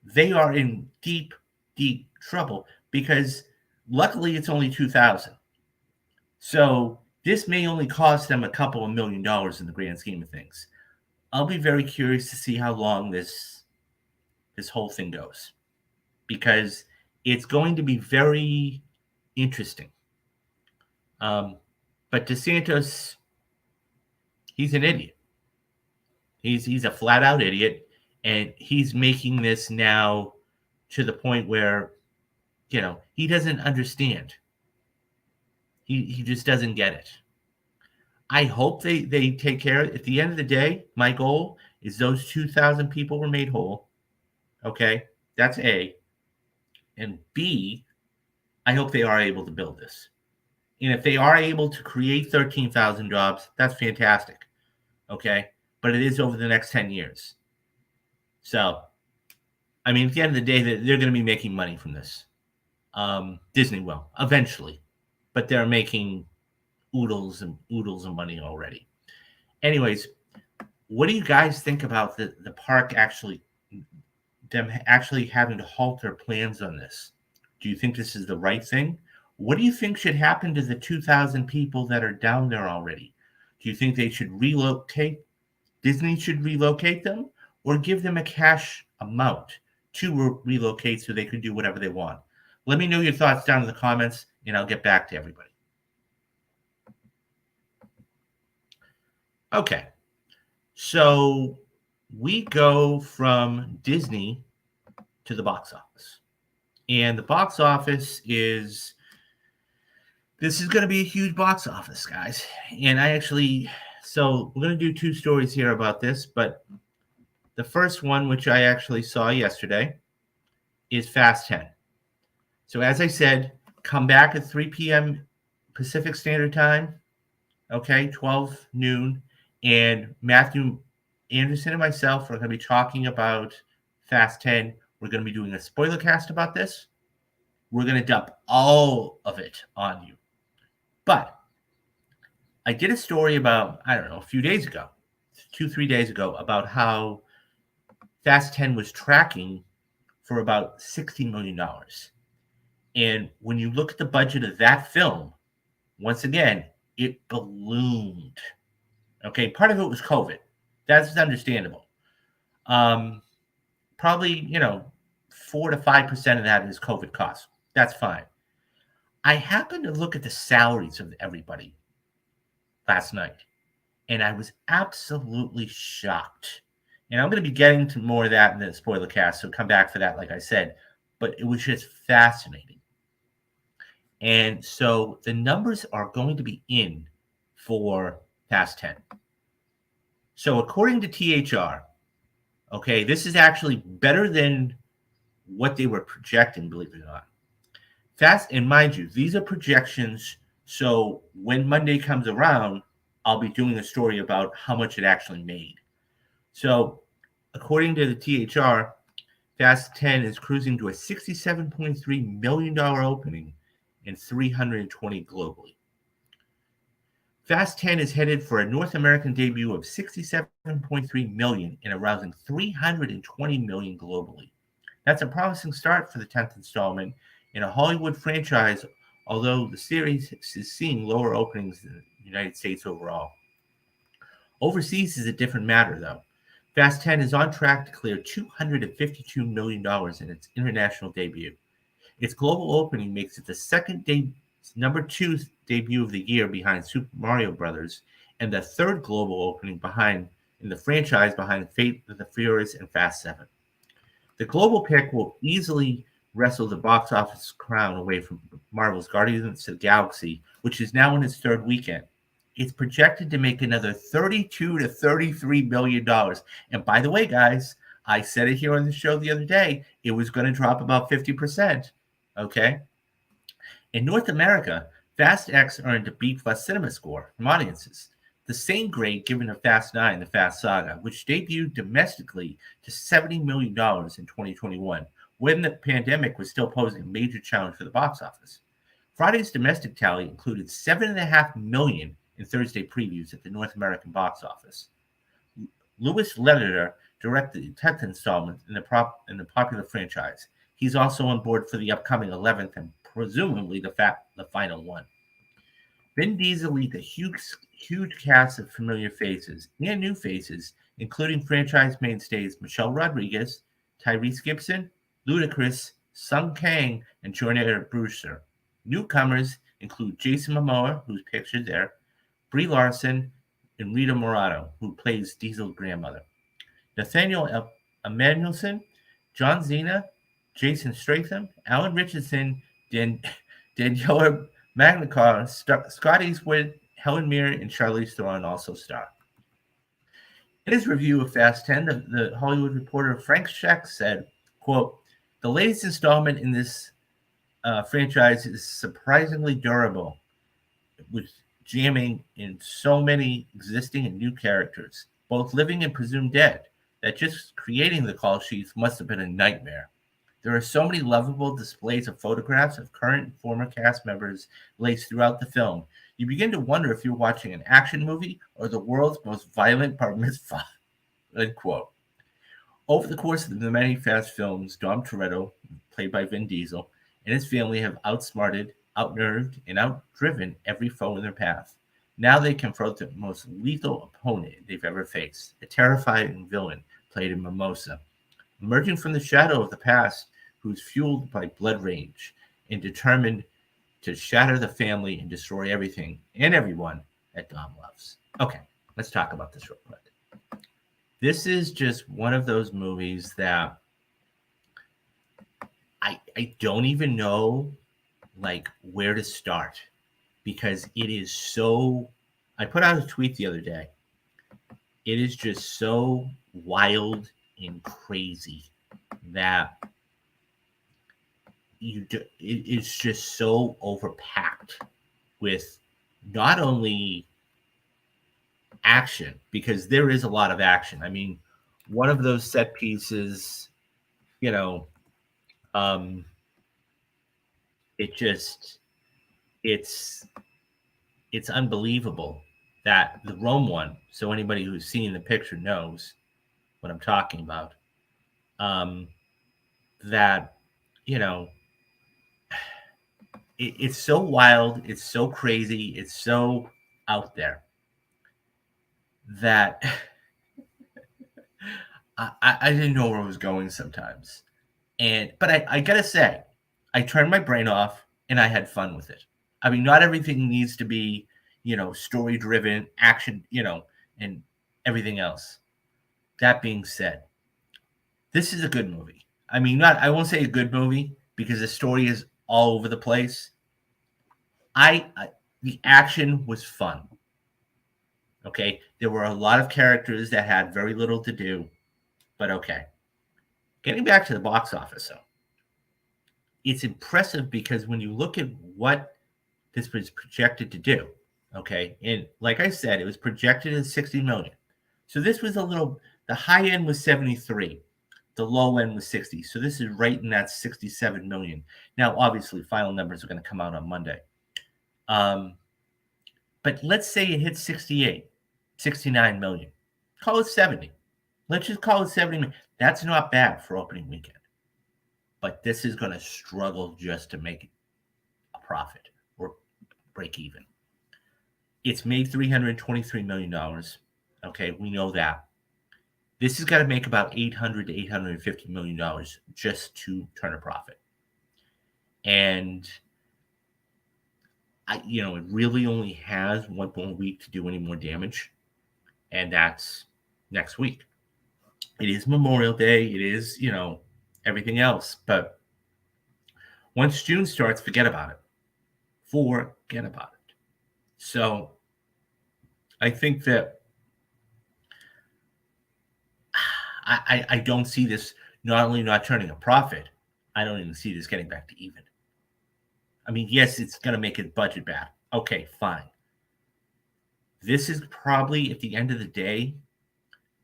They are in deep, deep trouble because luckily it's only 2,000. So this may only cost them a couple of $1 million in the grand scheme of things. I'll be very curious to see how long this whole thing goes, because it's going to be very interesting. But DeSantis, he's an idiot. He's a flat out idiot, and he's making this now to the point where, he doesn't understand. He just doesn't get it. I hope they take care of it. At the end of the day, my goal is those 2,000 people were made whole. Okay, that's A. And B, I hope they are able to build this. And if they are able to create 13,000 jobs, that's fantastic. Okay, but it is over the next 10 years. So I mean, at the end of the day, they're going to be making money from this. Disney will eventually, but they're making oodles of money already. Anyways, what do you guys think about the park actually them actually having to halt their plans on this? Do you think this is the right thing? What do you think should happen to the 2,000 people that are down there already? Do you think they should relocate? Disney should relocate them or give them a cash amount to relocate so they can do whatever they want? Let me know your thoughts down in the comments and I'll get back to everybody. Okay. So we go from Disney to the box office. And the box office this is going to be a huge box office, guys. And so we're going to do two stories here about this, but the first one, which I actually saw yesterday, is Fast 10. So as I said, come back at 3 p.m. Pacific Standard Time, okay, 12 noon, and Matthew Anderson and myself are going to be talking about Fast 10. We're going to be doing a spoiler cast about this. We're going to dump all of it on you. But I did a story about, I don't know, a few days ago, 2-3 days ago, about how Fast 10 was tracking for about $60 million. And when you look at the budget of that film, once again, it ballooned. Okay, part of it was COVID. That's understandable. Probably, 4 to 5% of that is COVID costs. That's fine. I happened to look at the salaries of everybody last night, and I was absolutely shocked. And I'm going to be getting to more of that in the spoiler cast, so come back for that, like I said. But it was just fascinating. And so the numbers are going to be in for Fast 10. So according to THR, okay, this is actually better than what they were projecting, believe it or not. And mind you, these are projections. So when Monday comes around, I'll be doing a story about how much it actually made. So according to the THR, Fast 10 is cruising to a $67.3 million opening and 320 globally. Fast 10 is headed for a North American debut of $67.3 million and arousing $320 million globally. That's a promising start for the 10th installment in a Hollywood franchise, although the series is seeing lower openings in the United States overall. Overseas is a different matter, though. Fast 10 is on track to clear $252 million in its international debut. Its global opening makes it the second number 2 debut of the year behind Super Mario Brothers, and the third global opening in the franchise behind Fate of the Furious and Fast 7. The global pick will easily wrestle the box office crown away from Marvel's Guardians of the Galaxy, which is now in its third weekend. It's projected to make another $32 to $33 million. And by the way, guys, I said it here on the show the other day, it was going to drop about 50%. Okay? In North America, Fast X earned a B+ cinema score from audiences, the same grade given to Fast 9, the Fast Saga, which debuted domestically to $70 million in 2021, when the pandemic was still posing a major challenge for the box office. Friday's domestic tally included $7.5 million in Thursday previews at the North American box office. Louis Leterrier directed the 10th installment in the popular franchise. He's also on board for the upcoming 11th and presumably the final one. Vin Diesel leads a huge cast of familiar faces and new faces, including franchise mainstays Michelle Rodriguez, Tyrese Gibson, Ludacris, Sung Kang, and Jordana Brewster. Newcomers include Jason Momoa, who's pictured there, Brie Larson, and Rita Moreno, who plays Diesel's grandmother. Nathaniel Emmanuelson, John Cena, Jason Statham, Alan Richardson, Daniela Magnicar, Scott Eastwood, Helen Mirren, and Charlize Theron also star. In his review of Fast 10, the Hollywood Reporter Frank Scheck said, quote, "The latest installment in this franchise is surprisingly durable, with jamming in so many existing and new characters, both living and presumed dead. that just creating the call sheets must have been a nightmare. There are so many lovable displays of photographs of current and former cast members laced throughout the film. You begin to wonder if you're watching an action movie or the world's most violent bar mitzvah. End quote. Over the course of the many Fast films, Dom Toretto, played by Vin Diesel, and his family have outsmarted, outnerved, and outdriven every foe in their path. Now they confront the most lethal opponent they've ever faced, a terrifying villain played in Mimosa, emerging from the shadow of the past, who's fueled by blood rage and determined to shatter the family and destroy everything and everyone that Dom loves. Okay, let's talk about this real quick. This is just one of those movies that I don't even know like where to start because it is so. I put out a tweet the other day. It is just so wild and crazy that it's just so overpacked with not only action, because there is a lot of action. I mean, one of those set pieces, you know, it just it's unbelievable that the Rome one. So anybody who's seen the picture knows what I'm talking about. That you know, it's so wild, it's so crazy, it's so out there that I didn't know where I was going sometimes. But I gotta say, I turned my brain off and I had fun with it. I mean, not everything needs to be, story driven, action, and everything else. That being said, this is a good movie. I mean, I won't say a good movie because the story is all over the place. The action was fun. Okay, there were a lot of characters that had very little to do, but okay. Getting back to the box office, though, it's impressive because when you look at what this was projected to do, okay, and like I said, it was projected at 60 million. So this was the high end was 73, the low end was 60. So this is right in that 67 million. Now, obviously, final numbers are going to come out on Monday. But let's say it hits 68, 69 million. Call it 70. Let's just call it 70 million. That's not bad for opening weekend. But this is going to struggle just to make a profit or break even. It's made $323 million. Okay, we know that. This has got to make about $800 to $850 million just to turn a profit. And it really only has one more week to do any more damage, and that's next week. It is Memorial Day. It is, everything else. But once June starts, forget about it. Forget about it. So I think that I don't see this not only not turning a profit, I don't even see this getting back to even. I mean, yes, it's going to make its budget back. Okay, fine. This is probably, at the end of the day,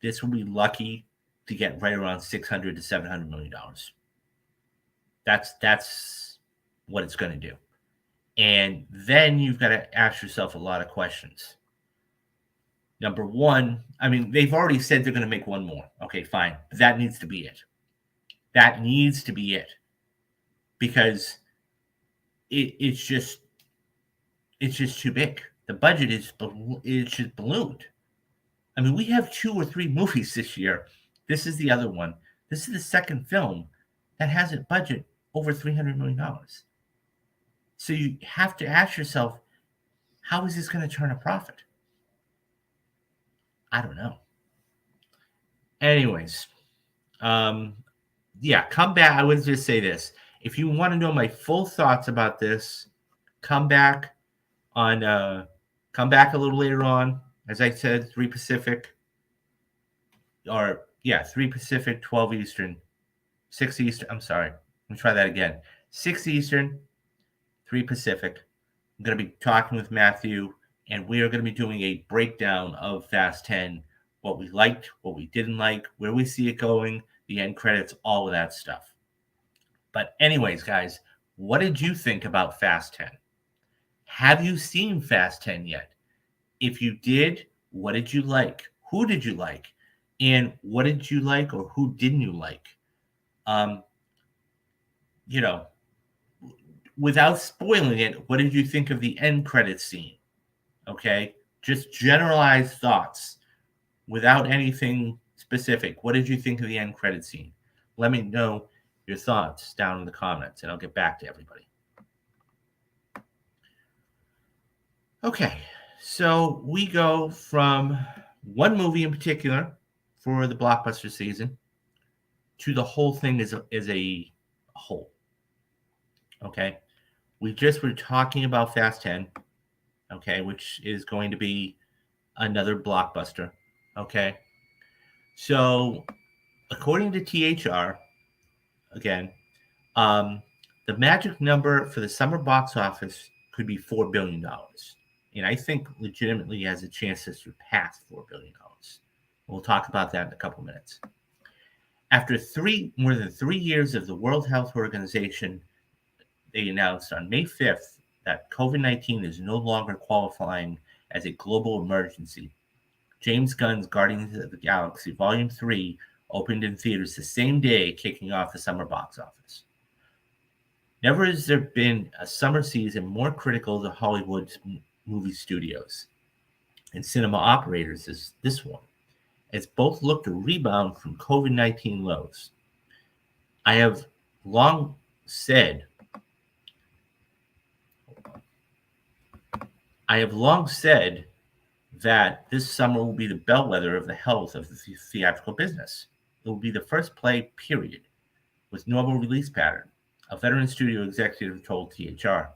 this will be lucky to get right around $600 to $700 million. That's what it's going to do. And then you've got to ask yourself a lot of questions. Number one, I mean, they've already said they're going to make one more. Okay, fine. But that needs to be it. That needs to be it. Because it's just too big. The budget is just ballooned. I mean, we have 2 or 3 movies this year. This is the other one. This is the second film that has a budget over $300 million. So you have to ask yourself, how is this going to turn a profit? I don't know. Anyways, come back. I would just say this. If you want to know my full thoughts about this, come back a little later on. As I said, 3 Pacific. 3 Pacific, 12 Eastern, 6 Eastern. I'm sorry. Let me try that again. 6 Eastern, 3 Pacific. I'm going to be talking with Matthew, and we are going to be doing a breakdown of Fast 10 what we liked, what we didn't like, where we see it going, the end credits, all of that stuff. But anyways, guys, what did you think about Fast 10? Have you seen Fast 10 yet? If you did, what did you like? Who did you like? And what did you like or who didn't you like? Um, you know, without spoiling it, what did you think of the end credit scene? Okay, just generalized thoughts without anything specific. What did you think of the end credit scene? Let me know your thoughts down in the comments and I'll get back to everybody. Okay, so we go from one movie in particular for the blockbuster season to the whole thing as a whole. Okay, we just were talking about Fast 10, okay, which is going to be another blockbuster. Okay, so according to THR, again, the magic number for the summer box office could be $4 billion. And I think legitimately has a chance to surpass $4 billion. We'll talk about that in a couple minutes. After more than 3 years of the World Health Organization, they announced on May 5th that COVID-19 is no longer qualifying as a global emergency. James Gunn's Guardians of the Galaxy Volume 3 opened in theaters the same day, kicking off the summer box office. Never has there been a summer season more critical to Hollywood's movie studios and cinema operators as this one, as both look to rebound from COVID-19 lows. I have long said that this summer will be the bellwether of the health of the theatrical business. It will be the first play, period, with normal release pattern, a veteran studio executive told THR.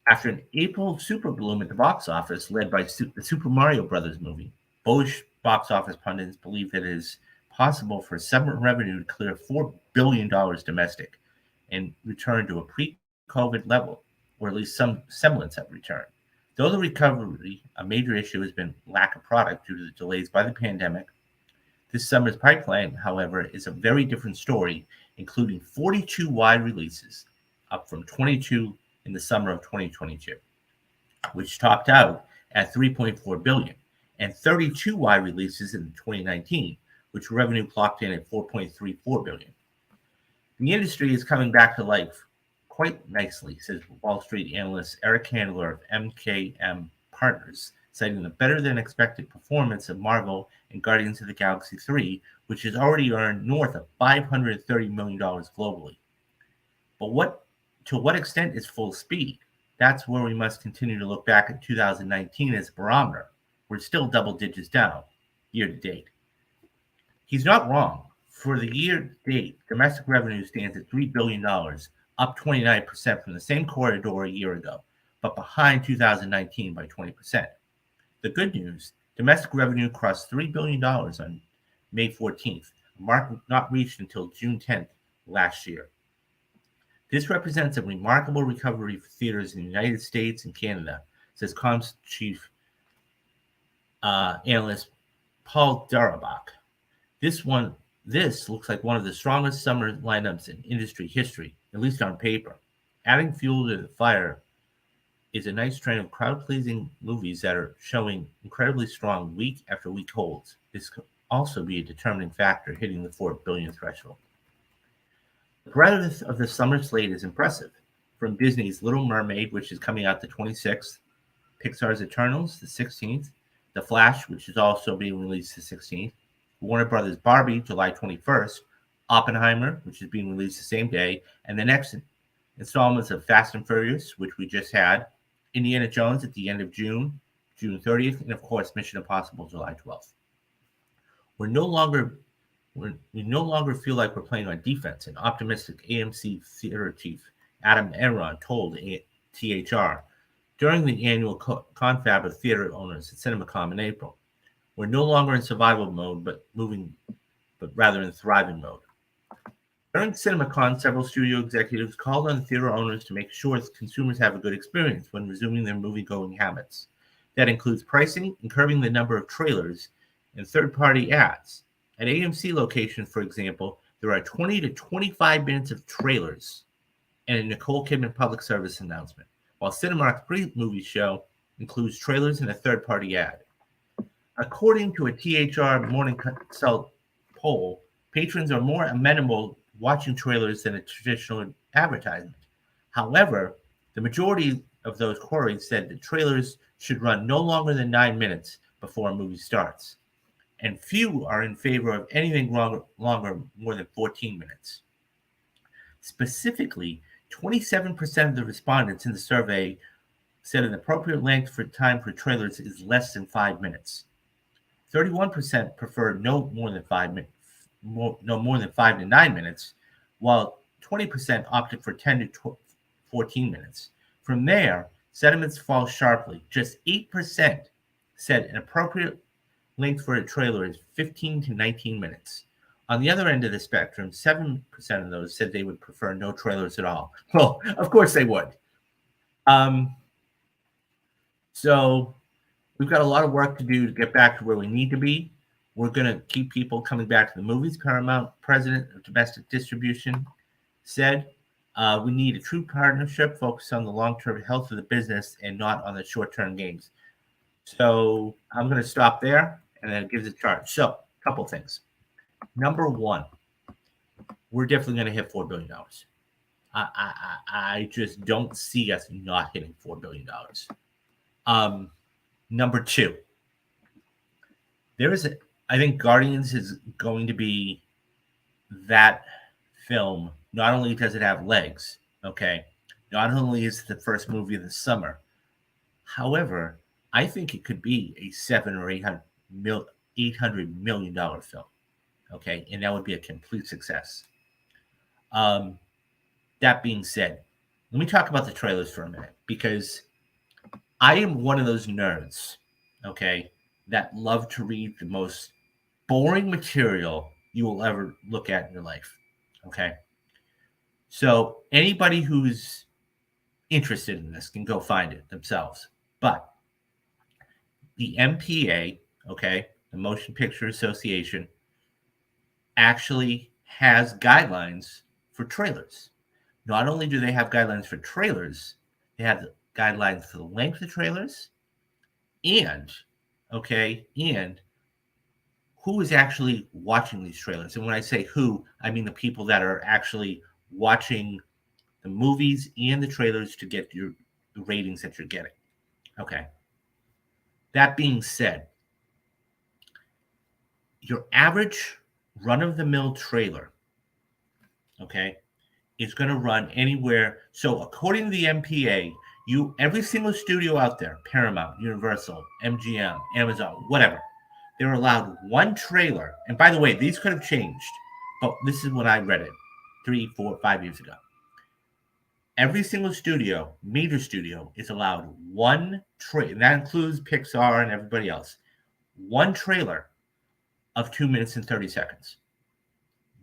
After an April super bloom at the box office led by the Super Mario Brothers movie, bullish box office pundits believe that it is possible for summer revenue to clear $4 billion domestic and return to a pre-COVID level, or at least some semblance of return. Though the recovery, a major issue has been lack of product due to the delays by the pandemic. This summer's pipeline, however, is a very different story, including 42 wide releases, up from 22 in the summer of 2022, which topped out at $3.4 billion, and 32 wide releases in 2019, which revenue clocked in at $4.34 billion. The industry is coming back to life quite nicely, says Wall Street analyst Eric Handler of MKM Partners, citing the better-than-expected performance of Marvel and Guardians of the Galaxy 3, which has already earned north of $530 million globally. But to what extent is full speed? That's where we must continue to look back at 2019 as a barometer. We're still double digits down year to date. He's not wrong. For the year to date, domestic revenue stands at $3 billion, up 29% from the same corridor a year ago, but behind 2019 by 20%. The good news, domestic revenue crossed $3 billion on May 14th, a mark not reached until June 10th last year. This represents a remarkable recovery for theaters in the United States and Canada, says Comms Chief analyst Paul Darabach. This looks like one of the strongest summer lineups in industry history, at least on paper. Adding fuel to the fire is a nice trend of crowd-pleasing movies that are showing incredibly strong week after week holds. This could also be a determining factor hitting the $4 billion threshold. The breadth of the summer slate is impressive. From Disney's Little Mermaid, which is coming out the 26th, Pixar's Eternals, the 16th, The Flash, which is also being released the 16th, Warner Brothers' Barbie, July 21st, Oppenheimer, which is being released the same day, and the next installments of Fast and Furious, which we just had, Indiana Jones at the end of June 30th, and of course, Mission Impossible, July 12th. We no longer feel like we're playing on defense, an optimistic AMC theater chief Adam Aaron told THR during the annual confab of theater owners at CinemaCon in April. We're no longer in survival mode, but rather in thriving mode. During CinemaCon, several studio executives called on theater owners to make sure that consumers have a good experience when resuming their movie-going habits. That includes pricing and curbing the number of trailers and third-party ads. At AMC locations, for example, there are 20 to 25 minutes of trailers and a Nicole Kidman public service announcement, while Cinemark's pre-movie show includes trailers and a third-party ad. According to a THR Morning Consult poll, patrons are more amenable watching trailers than a traditional advertisement. However, the majority of those queried said that trailers should run no longer than 9 minutes before a movie starts, and few are in favor of anything longer more than 14 minutes. Specifically, 27% of the respondents in the survey said an appropriate length for time for trailers is less than 5 minutes. 31% prefer no more than 5 to 9 minutes, while 20% opted for 10 to 14 minutes. From there, sentiments fall sharply. Just 8% said an appropriate length for a trailer is 15 to 19 minutes. On the other end of the spectrum, 7% of those said they would prefer no trailers at all. Well, of course they would. So we've got a lot of work to do to get back to where we need to be. We're going to keep people coming back to the movies. Paramount president of domestic distribution said, we need a true partnership focused on the long-term health of the business and not on the short-term gains. So I'm going to stop there and then give the chart. So a couple things. Number one, we're definitely going to hit $4 billion. I just don't see us not hitting $4 billion. Number two, I think Guardians is going to be that film. Not only does it have legs, okay, not only is it the first movie of the summer, however, I think it could be a $700 or $800 million film, okay, and that would be a complete success. That being said, let me talk about the trailers for a minute, because I am one of those nerds, okay, that love to read the most boring material you will ever look at in your life, okay? So anybody who's interested in this can go find it themselves. But the MPA, okay, the Motion Picture Association, actually has guidelines for trailers. Not only do they have guidelines for trailers, they have the guidelines for the length of trailers and who is actually watching these trailers. And when I say who, I mean the people that are actually watching the movies and the trailers to get the ratings that you're getting. Okay. That being said, your average run-of-the-mill trailer, okay, is going to run anywhere. So according to the MPA, every single studio out there, Paramount, Universal, MGM, Amazon, whatever, they're allowed one trailer. And by the way, these could have changed, but this is when I read it 3, 4, 5 years ago. Every single studio, major studio, is allowed one trailer. That includes Pixar and everybody else. One trailer of 2 minutes and 30 seconds.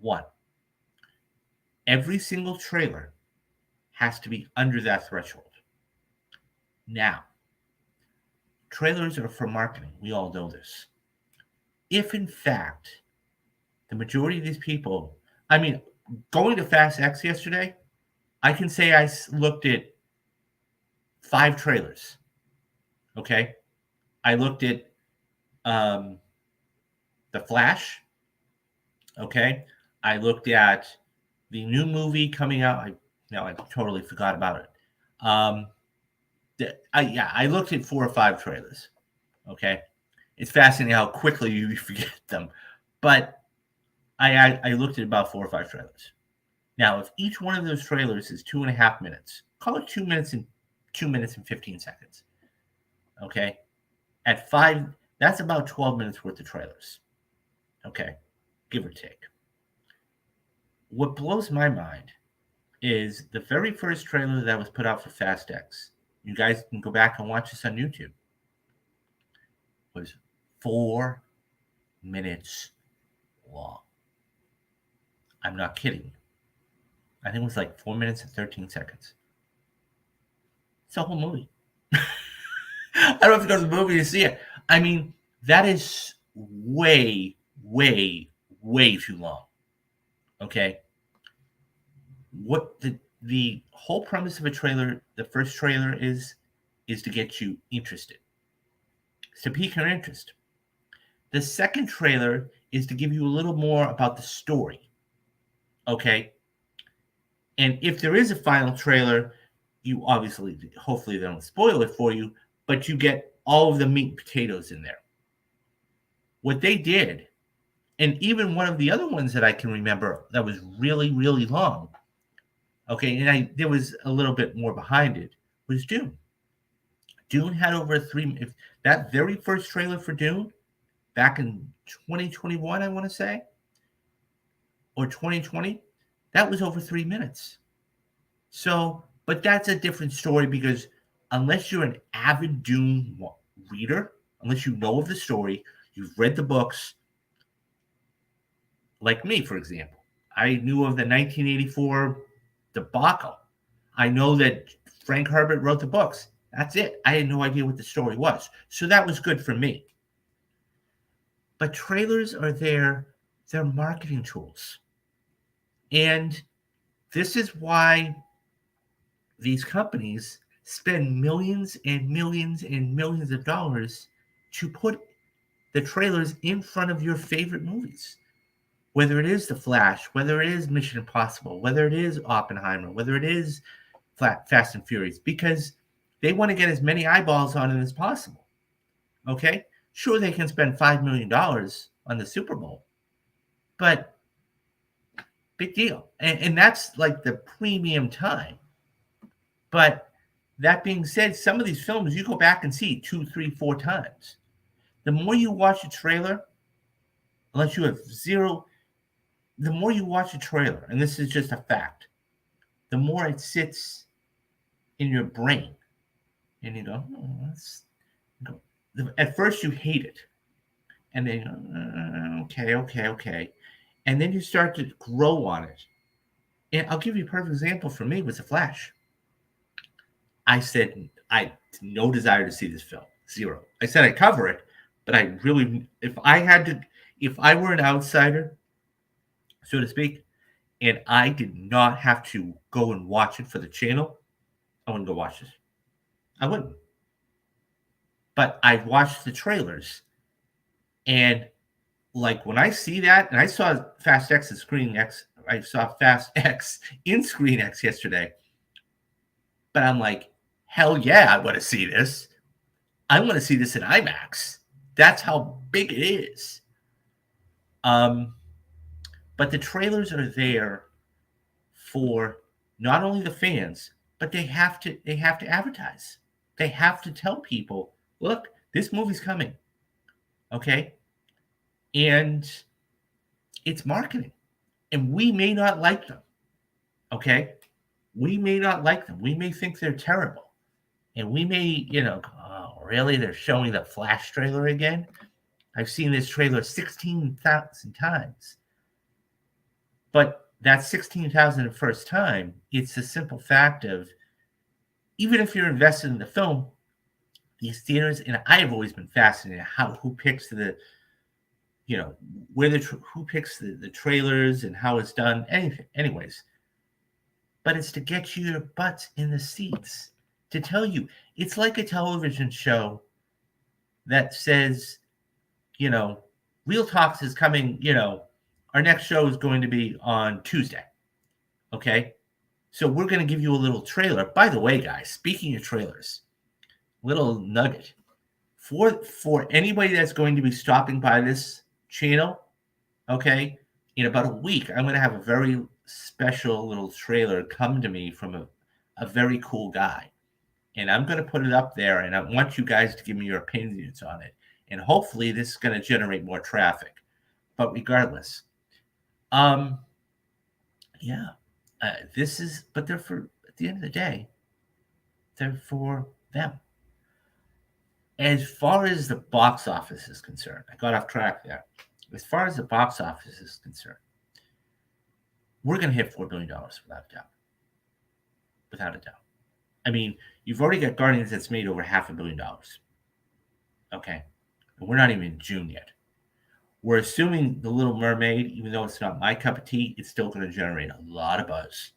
One. Every single trailer has to be under that threshold. Now, trailers are for marketing. We all know this. If, in fact, the majority of these people, going to Fast X yesterday, I can say I looked at 5 trailers, okay? I looked at The Flash, okay? I looked at the new movie coming out. I totally forgot about it. I looked at 4 or 5 trailers, okay? It's fascinating how quickly you forget them. But I looked at about 4 or 5 trailers. Now, if each one of those trailers is 2.5 minutes, call it 2 minutes and 15 seconds. Okay? At 5, that's about 12 minutes worth of trailers. Okay? Give or take. What blows my mind is the very first trailer that was put out for Fast X. You guys can go back and watch this on YouTube. Was 4 minutes long. I'm not kidding you. I think it was like 4 minutes and 13 seconds. It's a whole movie. I don't have to go to the movie to see it. That is way, way, way too long. Okay. What the whole premise of a trailer, the first trailer is to get you interested. It's to pique your interest. The second trailer is to give you a little more about the story. Okay. And if there is a final trailer, you obviously, hopefully, they don't spoil it for you, but you get all of the meat and potatoes in there. What they did, and even one of the other ones that I can remember that was really, really long, okay, and there was a little bit more behind it, was Dune. Dune had over if that very first trailer for Dune back in 2021, I want to say, or 2020, that was over 3 minutes. So, but that's a different story because unless you're an avid Dune reader, unless you know of the story, you've read the books, like me, for example, I knew of the 1984 debacle. I know that Frank Herbert wrote the books. That's it. I had no idea what the story was. So that was good for me. But trailers are they're marketing tools. And this is why these companies spend millions and millions and millions of dollars to put the trailers in front of your favorite movies. Whether it is The Flash, whether it is Mission Impossible, whether it is Oppenheimer, whether it is Fast and Furious, because they want to get as many eyeballs on it as possible. Okay? Sure, they can spend $5 million on the Super Bowl, but big deal. And that's like the premium time. But that being said, some of these films you go back and see 2, 3, 4 times. The more you watch a trailer, unless you have zero, the more you watch a trailer, and this is just a fact, the more it sits in your brain. And you go, at first you hate it. And then, okay. And then you start to grow on it. And I'll give you a perfect example for me was The Flash. I said, I had no desire to see this film. Zero. I said I'd cover it, but I really, if I were an outsider, so to speak, and I did not have to go and watch it for the channel, I wouldn't go watch it. I wouldn't. But I watched the trailers, and like when I see that, and I saw Fast X in Screen X, I saw Fast X in Screen X yesterday, but I'm like, hell yeah, I want to see this. I want to see this in IMAX. That's how big it is. But the trailers are there for not only the fans, but they have to advertise. They have to tell people, look, this movie's coming. Okay? And it's marketing. And we may not like them. Okay? We may not like them. We may think they're terrible. And we may, oh, really? They're showing the Flash trailer again? I've seen this trailer 16,000 times. But that 16,000 first time, it's the simple fact of, even if you're invested in the film, these theaters, and I have always been fascinated who picks who picks the trailers and how it's done. Anyways, but it's to get you your butts in the seats, to tell you. It's like a television show that says, Real Talks is coming, our next show is going to be on Tuesday. Okay? So we're going to give you a little trailer. By the way, guys, speaking of trailers, little nugget. For anybody that's going to be stopping by this channel, okay, in about a week, I'm going to have a very special little trailer come to me from a very cool guy. And I'm going to put it up there, and I want you guys to give me your opinions on it. And hopefully this is going to generate more traffic. But regardless, yeah, but they're for, at the end of the day, they're for them. As far as the box office is concerned, I got off track there. As far as the box office is concerned, we're going to hit $4 billion without a doubt. Without a doubt. I mean, you've already got Guardians that's made over $500 million. Okay. And we're not even in June yet. We're assuming The Little Mermaid, even though it's not my cup of tea, it's still going to generate a lot of buzz.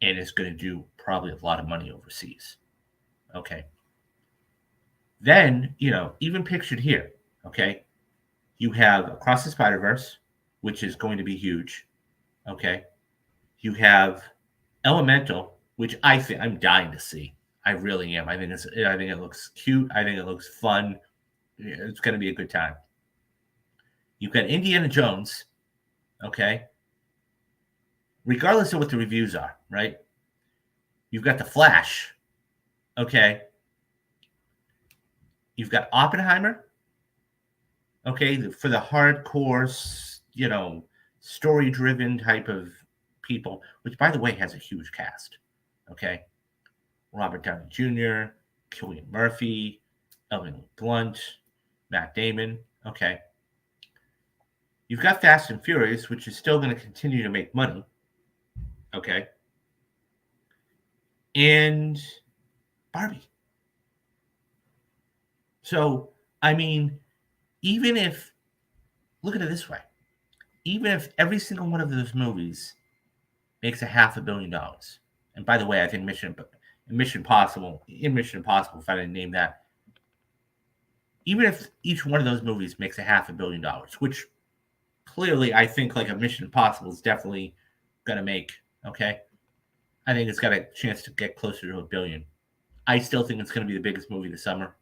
And it's going to do probably a lot of money overseas. Okay. Then, even pictured here, okay, you have Across the Spider-Verse, which is going to be huge. Okay. You have Elemental, which I'm dying to see. I really am. I think it looks cute. I think it looks fun. It's going to be a good time. You've got Indiana Jones, okay? Regardless of what the reviews are, right? You've got The Flash, okay? You've got Oppenheimer, okay, for the hardcore, story-driven type of people, which, by the way, has a huge cast, okay? Robert Downey Jr., Cillian Murphy, Emily Blunt, Matt Damon, okay? You've got Fast and Furious, which is still going to continue to make money, okay? And Barbie. So, I mean, even if, look at it this way, even if every single one of those movies makes $500 million, and by the way, I think Mission Impossible, if I didn't name that, even if each one of those movies makes $500 million, which clearly I think like a Mission Impossible is definitely going to make, okay? I think it's got a chance to get closer to $1 billion. I still think it's going to be the biggest movie this summer.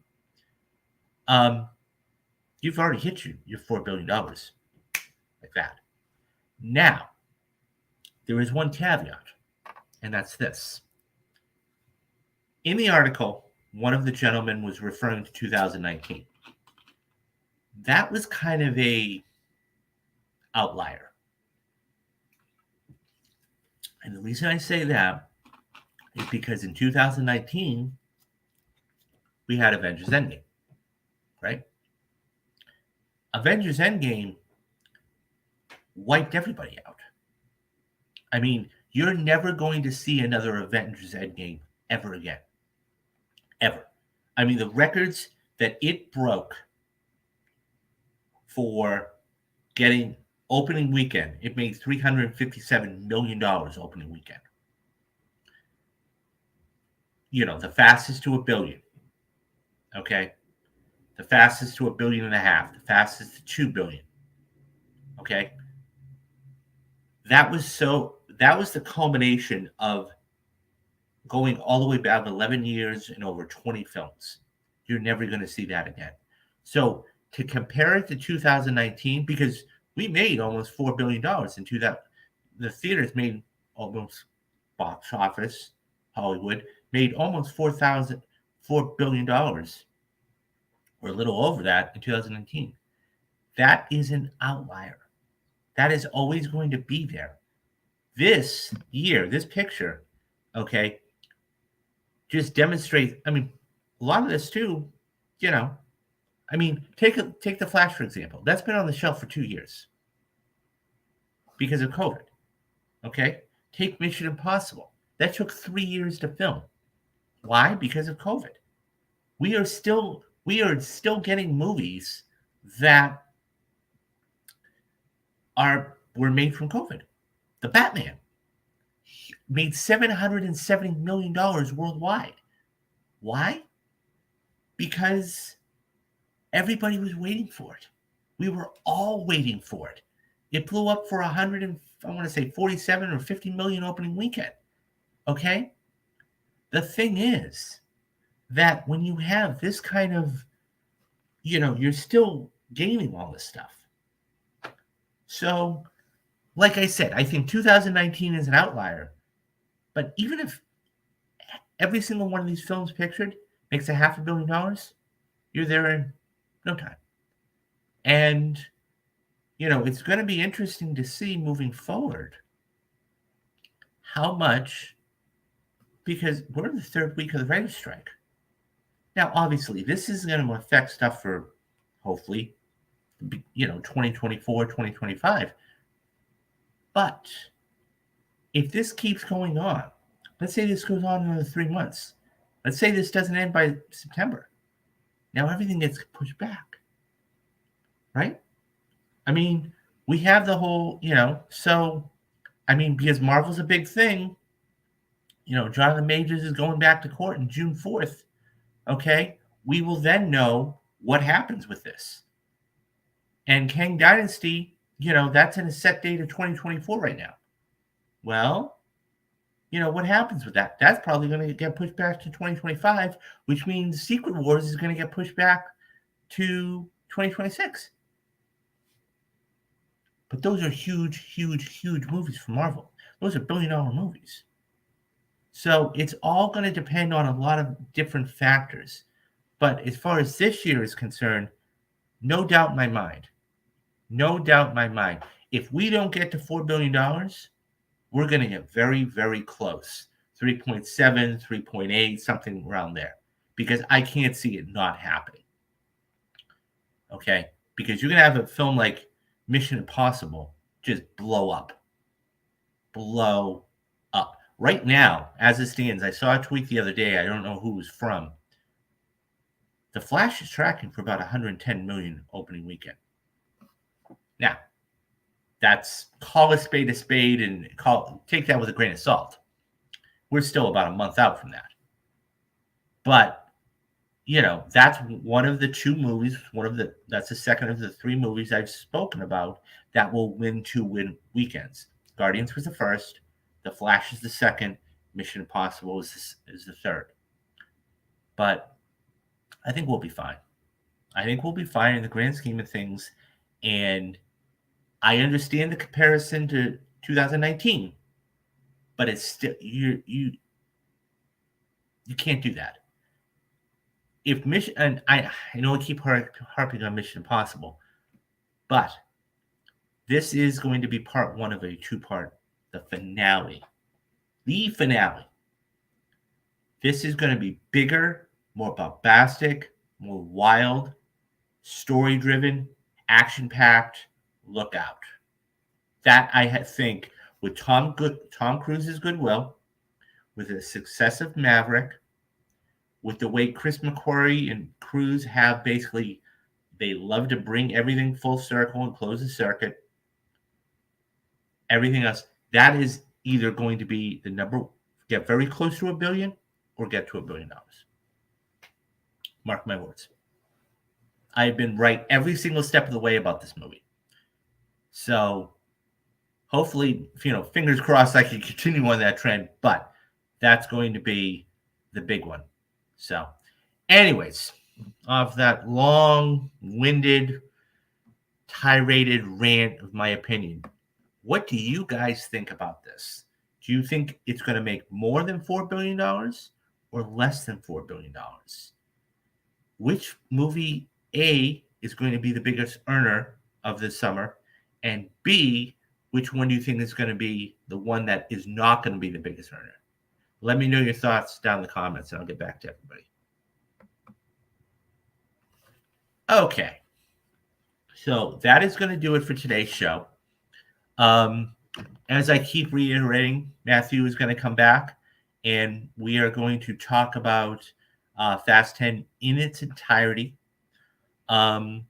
You've already hit your $4 billion like that. Now, there is one caveat, and that's this. In the article, one of the gentlemen was referring to 2019. That was kind of a outlier. And the reason I say that is because in 2019, we had Avengers Endgame, right? Avengers Endgame wiped everybody out. I mean, you're never going to see another Avengers Endgame ever again. Ever. I mean, the records that it broke for getting opening weekend, it made $357 million opening weekend. The fastest to $1 billion. Okay? The fastest to $1.5 billion. The fastest to $2 billion. Okay? That was the culmination of going all the way back 11 years and over 20 films. You're never going to see that again. So to compare it to 2019, because we made almost $4 billion in 2000, the theaters made almost, box office, Hollywood, made almost $4 billion, or a little over that in 2019. That is an outlier. That is always going to be there. This year, this picture, okay, just demonstrates. I mean, a lot of this too, I mean, take The Flash, for example. That's been on the shelf for 2 years because of COVID, okay? Take Mission Impossible. That took 3 years to film. Why? Because of COVID. We are still getting movies that were made from COVID. The Batman made $770 million worldwide. Why? Because everybody was waiting for it. We were all waiting for it. It blew up for 47 or 50 million opening weekend. Okay? The thing is that when you have this kind of, you're still gaining all this stuff. So, like I said, I think 2019 is an outlier. But even if every single one of these films pictured makes $500 million, you're there in no time. And, it's going to be interesting to see moving forward how much, because we're in the third week of the writer's strike. Now, obviously, this is going to affect stuff for, hopefully, 2024, 2025. But if this keeps going on, let's say this goes on another 3 months. Let's say this doesn't end by September. Now everything gets pushed back. right? I mean, we have the whole, so I mean, because Marvel's a big thing, Jonathan Majors is going back to court on June 4th. Okay. We will then know what happens with this. And Kang Dynasty, that's in a set date of 2024 right now. Well, what happens with that? That's probably going to get pushed back to 2025, which means Secret Wars is going to get pushed back to 2026. But those are huge, huge, huge movies for Marvel. Those are billion-dollar movies. So it's all going to depend on a lot of different factors. But as far as this year is concerned, no doubt in my mind, if we don't get to $4 billion, we're going to get very, very close. 3.7, 3.8, something around there. Because I can't see it not happening. Okay? Because you're going to have a film like Mission Impossible just blow up. Blow up. Right now, as it stands, I saw a tweet the other day. I don't know who it was from. The Flash is tracking for about 110 million opening weekend. Now, that's call a spade and take that with a grain of salt. We're still about a month out from that. But, that's one of the two movies, that's the second of the three movies I've spoken about that will win weekends. Guardians was the first, The Flash is the second, Mission Impossible is the third. But I think we'll be fine. I think we'll be fine in the grand scheme of things. And I understand the comparison to 2019, but it's still you can't do that. If Mission, and I know I keep harping on Mission Impossible, but this is going to be part one of a two-part, the finale. The finale. This is going to be bigger, more bombastic, more wild, story-driven, action-packed. Look out. That I think with Tom Cruise's goodwill, with the success of Maverick, with the way Chris McQuarrie and Cruise have basically, they love to bring everything full circle and close the circuit. Everything else, that is either going to be the number, get very close to $1 billion or get to $1 billion. Mark my words. I've been right every single step of the way about this movie. So hopefully, fingers crossed I can continue on that trend, but that's going to be the big one. So, anyways, off that long-winded, tiraded rant of my opinion, what do you guys think about this? Do you think it's going to make more than $4 billion or less than $4 billion? Which movie, A, is going to be the biggest earner of this summer? And B, which one do you think is going to be the one that is not going to be the biggest earner? Let me know your thoughts down in the comments, and I'll get back to everybody. Okay. So that is going to do it for today's show. As I keep reiterating, Matthew is going to come back, and we are going to talk about Fast 10 in its entirety. And,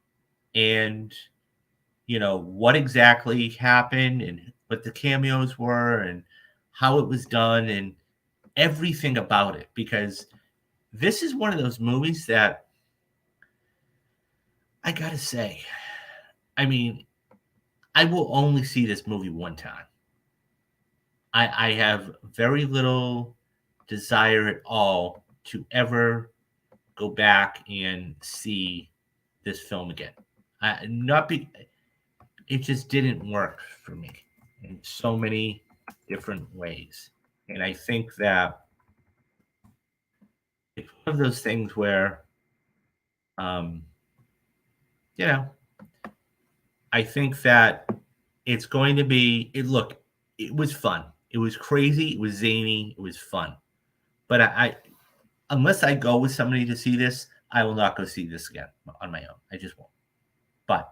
what exactly happened and what the cameos were and how it was done and everything about it, because this is one of those movies that I gotta say, I mean, I will only see this movie one time. I have very little desire at all to ever go back and see this film again. It just didn't work for me in so many different ways. And I think that it's one of those things where, I think that it's going to be, it was fun. It was crazy. It was zany. It was fun. But I unless I go with somebody to see this, I will not go see this again on my own. I just won't. But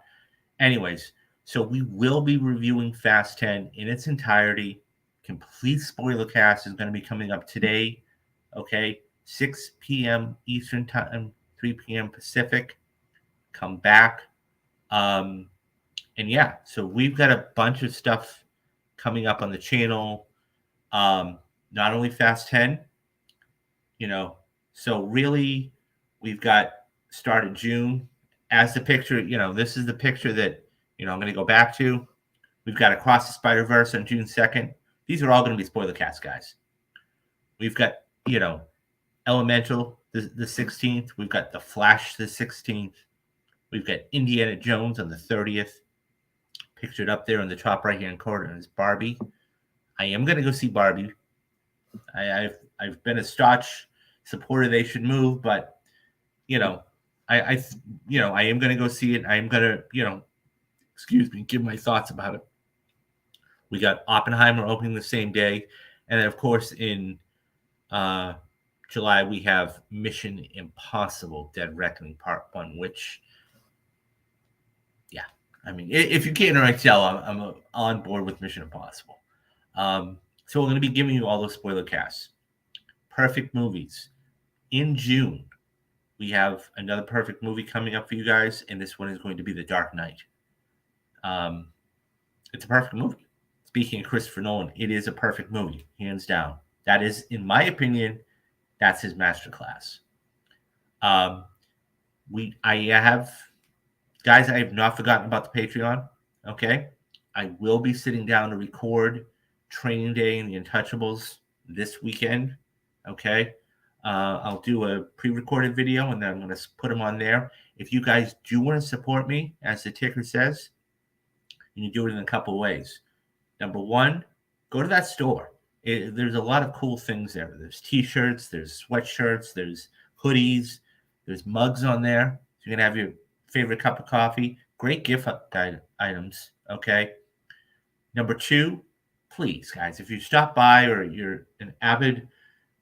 anyways, so we will be reviewing Fast 10 in its entirety. Complete spoiler cast is going to be coming up today. Okay, 6 p.m. Eastern Time, 3 p.m. Pacific. Come back. And yeah, so we've got a bunch of stuff coming up on the channel. Not only Fast 10, so really we've got started June as the picture, this is the picture that, I'm going to go back to. We've got Across the Spider-Verse on June 2nd. These are all going to be spoiler cast, guys. We've got, Elemental the 16th. We've got The Flash the 16th. We've got Indiana Jones on the 30th. Pictured up there in the top right-hand corner is Barbie. I am going to go see Barbie. I've been a staunch supporter they should move, but I am going to go see it. I am going to, give my thoughts about it. We got Oppenheimer opening the same day, and then of course in July we have Mission Impossible: Dead Reckoning Part 1, which, yeah, I mean, if you can't already tell, I'm on board with Mission Impossible. So we're going to be giving you all those spoiler casts. Perfect movies. In June, we have another perfect movie coming up for you guys, and this one is going to be The Dark Knight. It's a perfect movie. Speaking of Christopher Nolan, it is a perfect movie, hands down. That is, in my opinion, that's his masterclass. I have not forgotten about the Patreon. Okay, I will be sitting down to record Training Day and The Untouchables this weekend. Okay, I'll do a pre-recorded video and then I'm going to put them on there. If you guys do want to support me, as the ticker says, you can do it in a couple ways. Number one, go to that store. There's a lot of cool things there. There's T-shirts, there's sweatshirts, there's hoodies, there's mugs on there. So you can have your favorite cup of coffee. Great gift items, okay? Number two, please, guys, if you stop by or you're an avid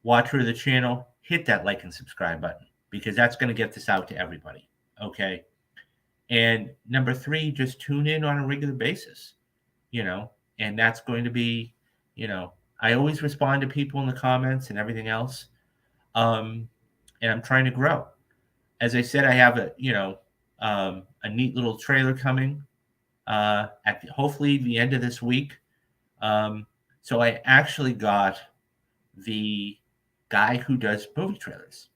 watcher of the channel, hit that like and subscribe button because that's going to get this out to everybody, okay? And number three, just tune in on a regular basis, and that's going to be, I always respond to people in the comments and everything else. And I'm trying to grow. As I said, I have a neat little trailer coming hopefully the end of this week. So I actually got the guy who does movie trailers,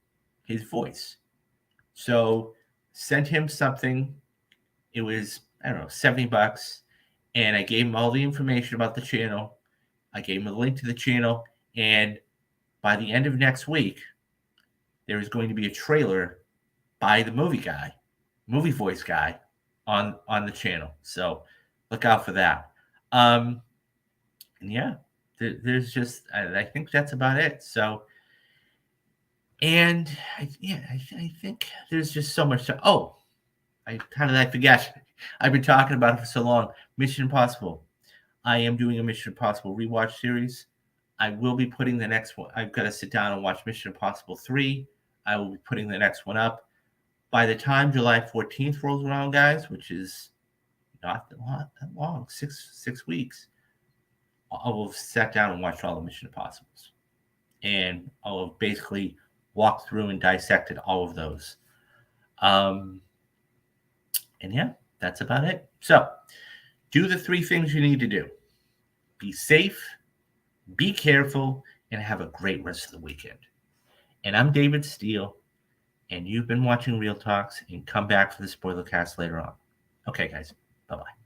his voice. So sent him something. It was, I don't know, $70. And I gave him all the information about the channel. I gave him a link to the channel. And by the end of next week, there is going to be a trailer by the movie voice guy on the channel. So look out for that. And yeah, there's just, I think that's about it. So, and I think there's just so much. How did I forget? I've been talking about it for so long. Mission Impossible. I am doing a Mission Impossible rewatch series. I will be putting the next one. I've got to sit down and watch Mission Impossible 3. I will be putting the next one up. By the time July 14th rolls around, guys, which is not that long, six weeks, I will have sat down and watched all the Mission Impossibles. And I'll have basically walked through and dissected all of those. And yeah, that's about it. So do the 3 things you need to do. Be safe, be careful, and have a great rest of the weekend. And I'm David Steele, and you've been watching Real Talks, and come back for the spoiler cast later on. Okay, guys. Bye-bye.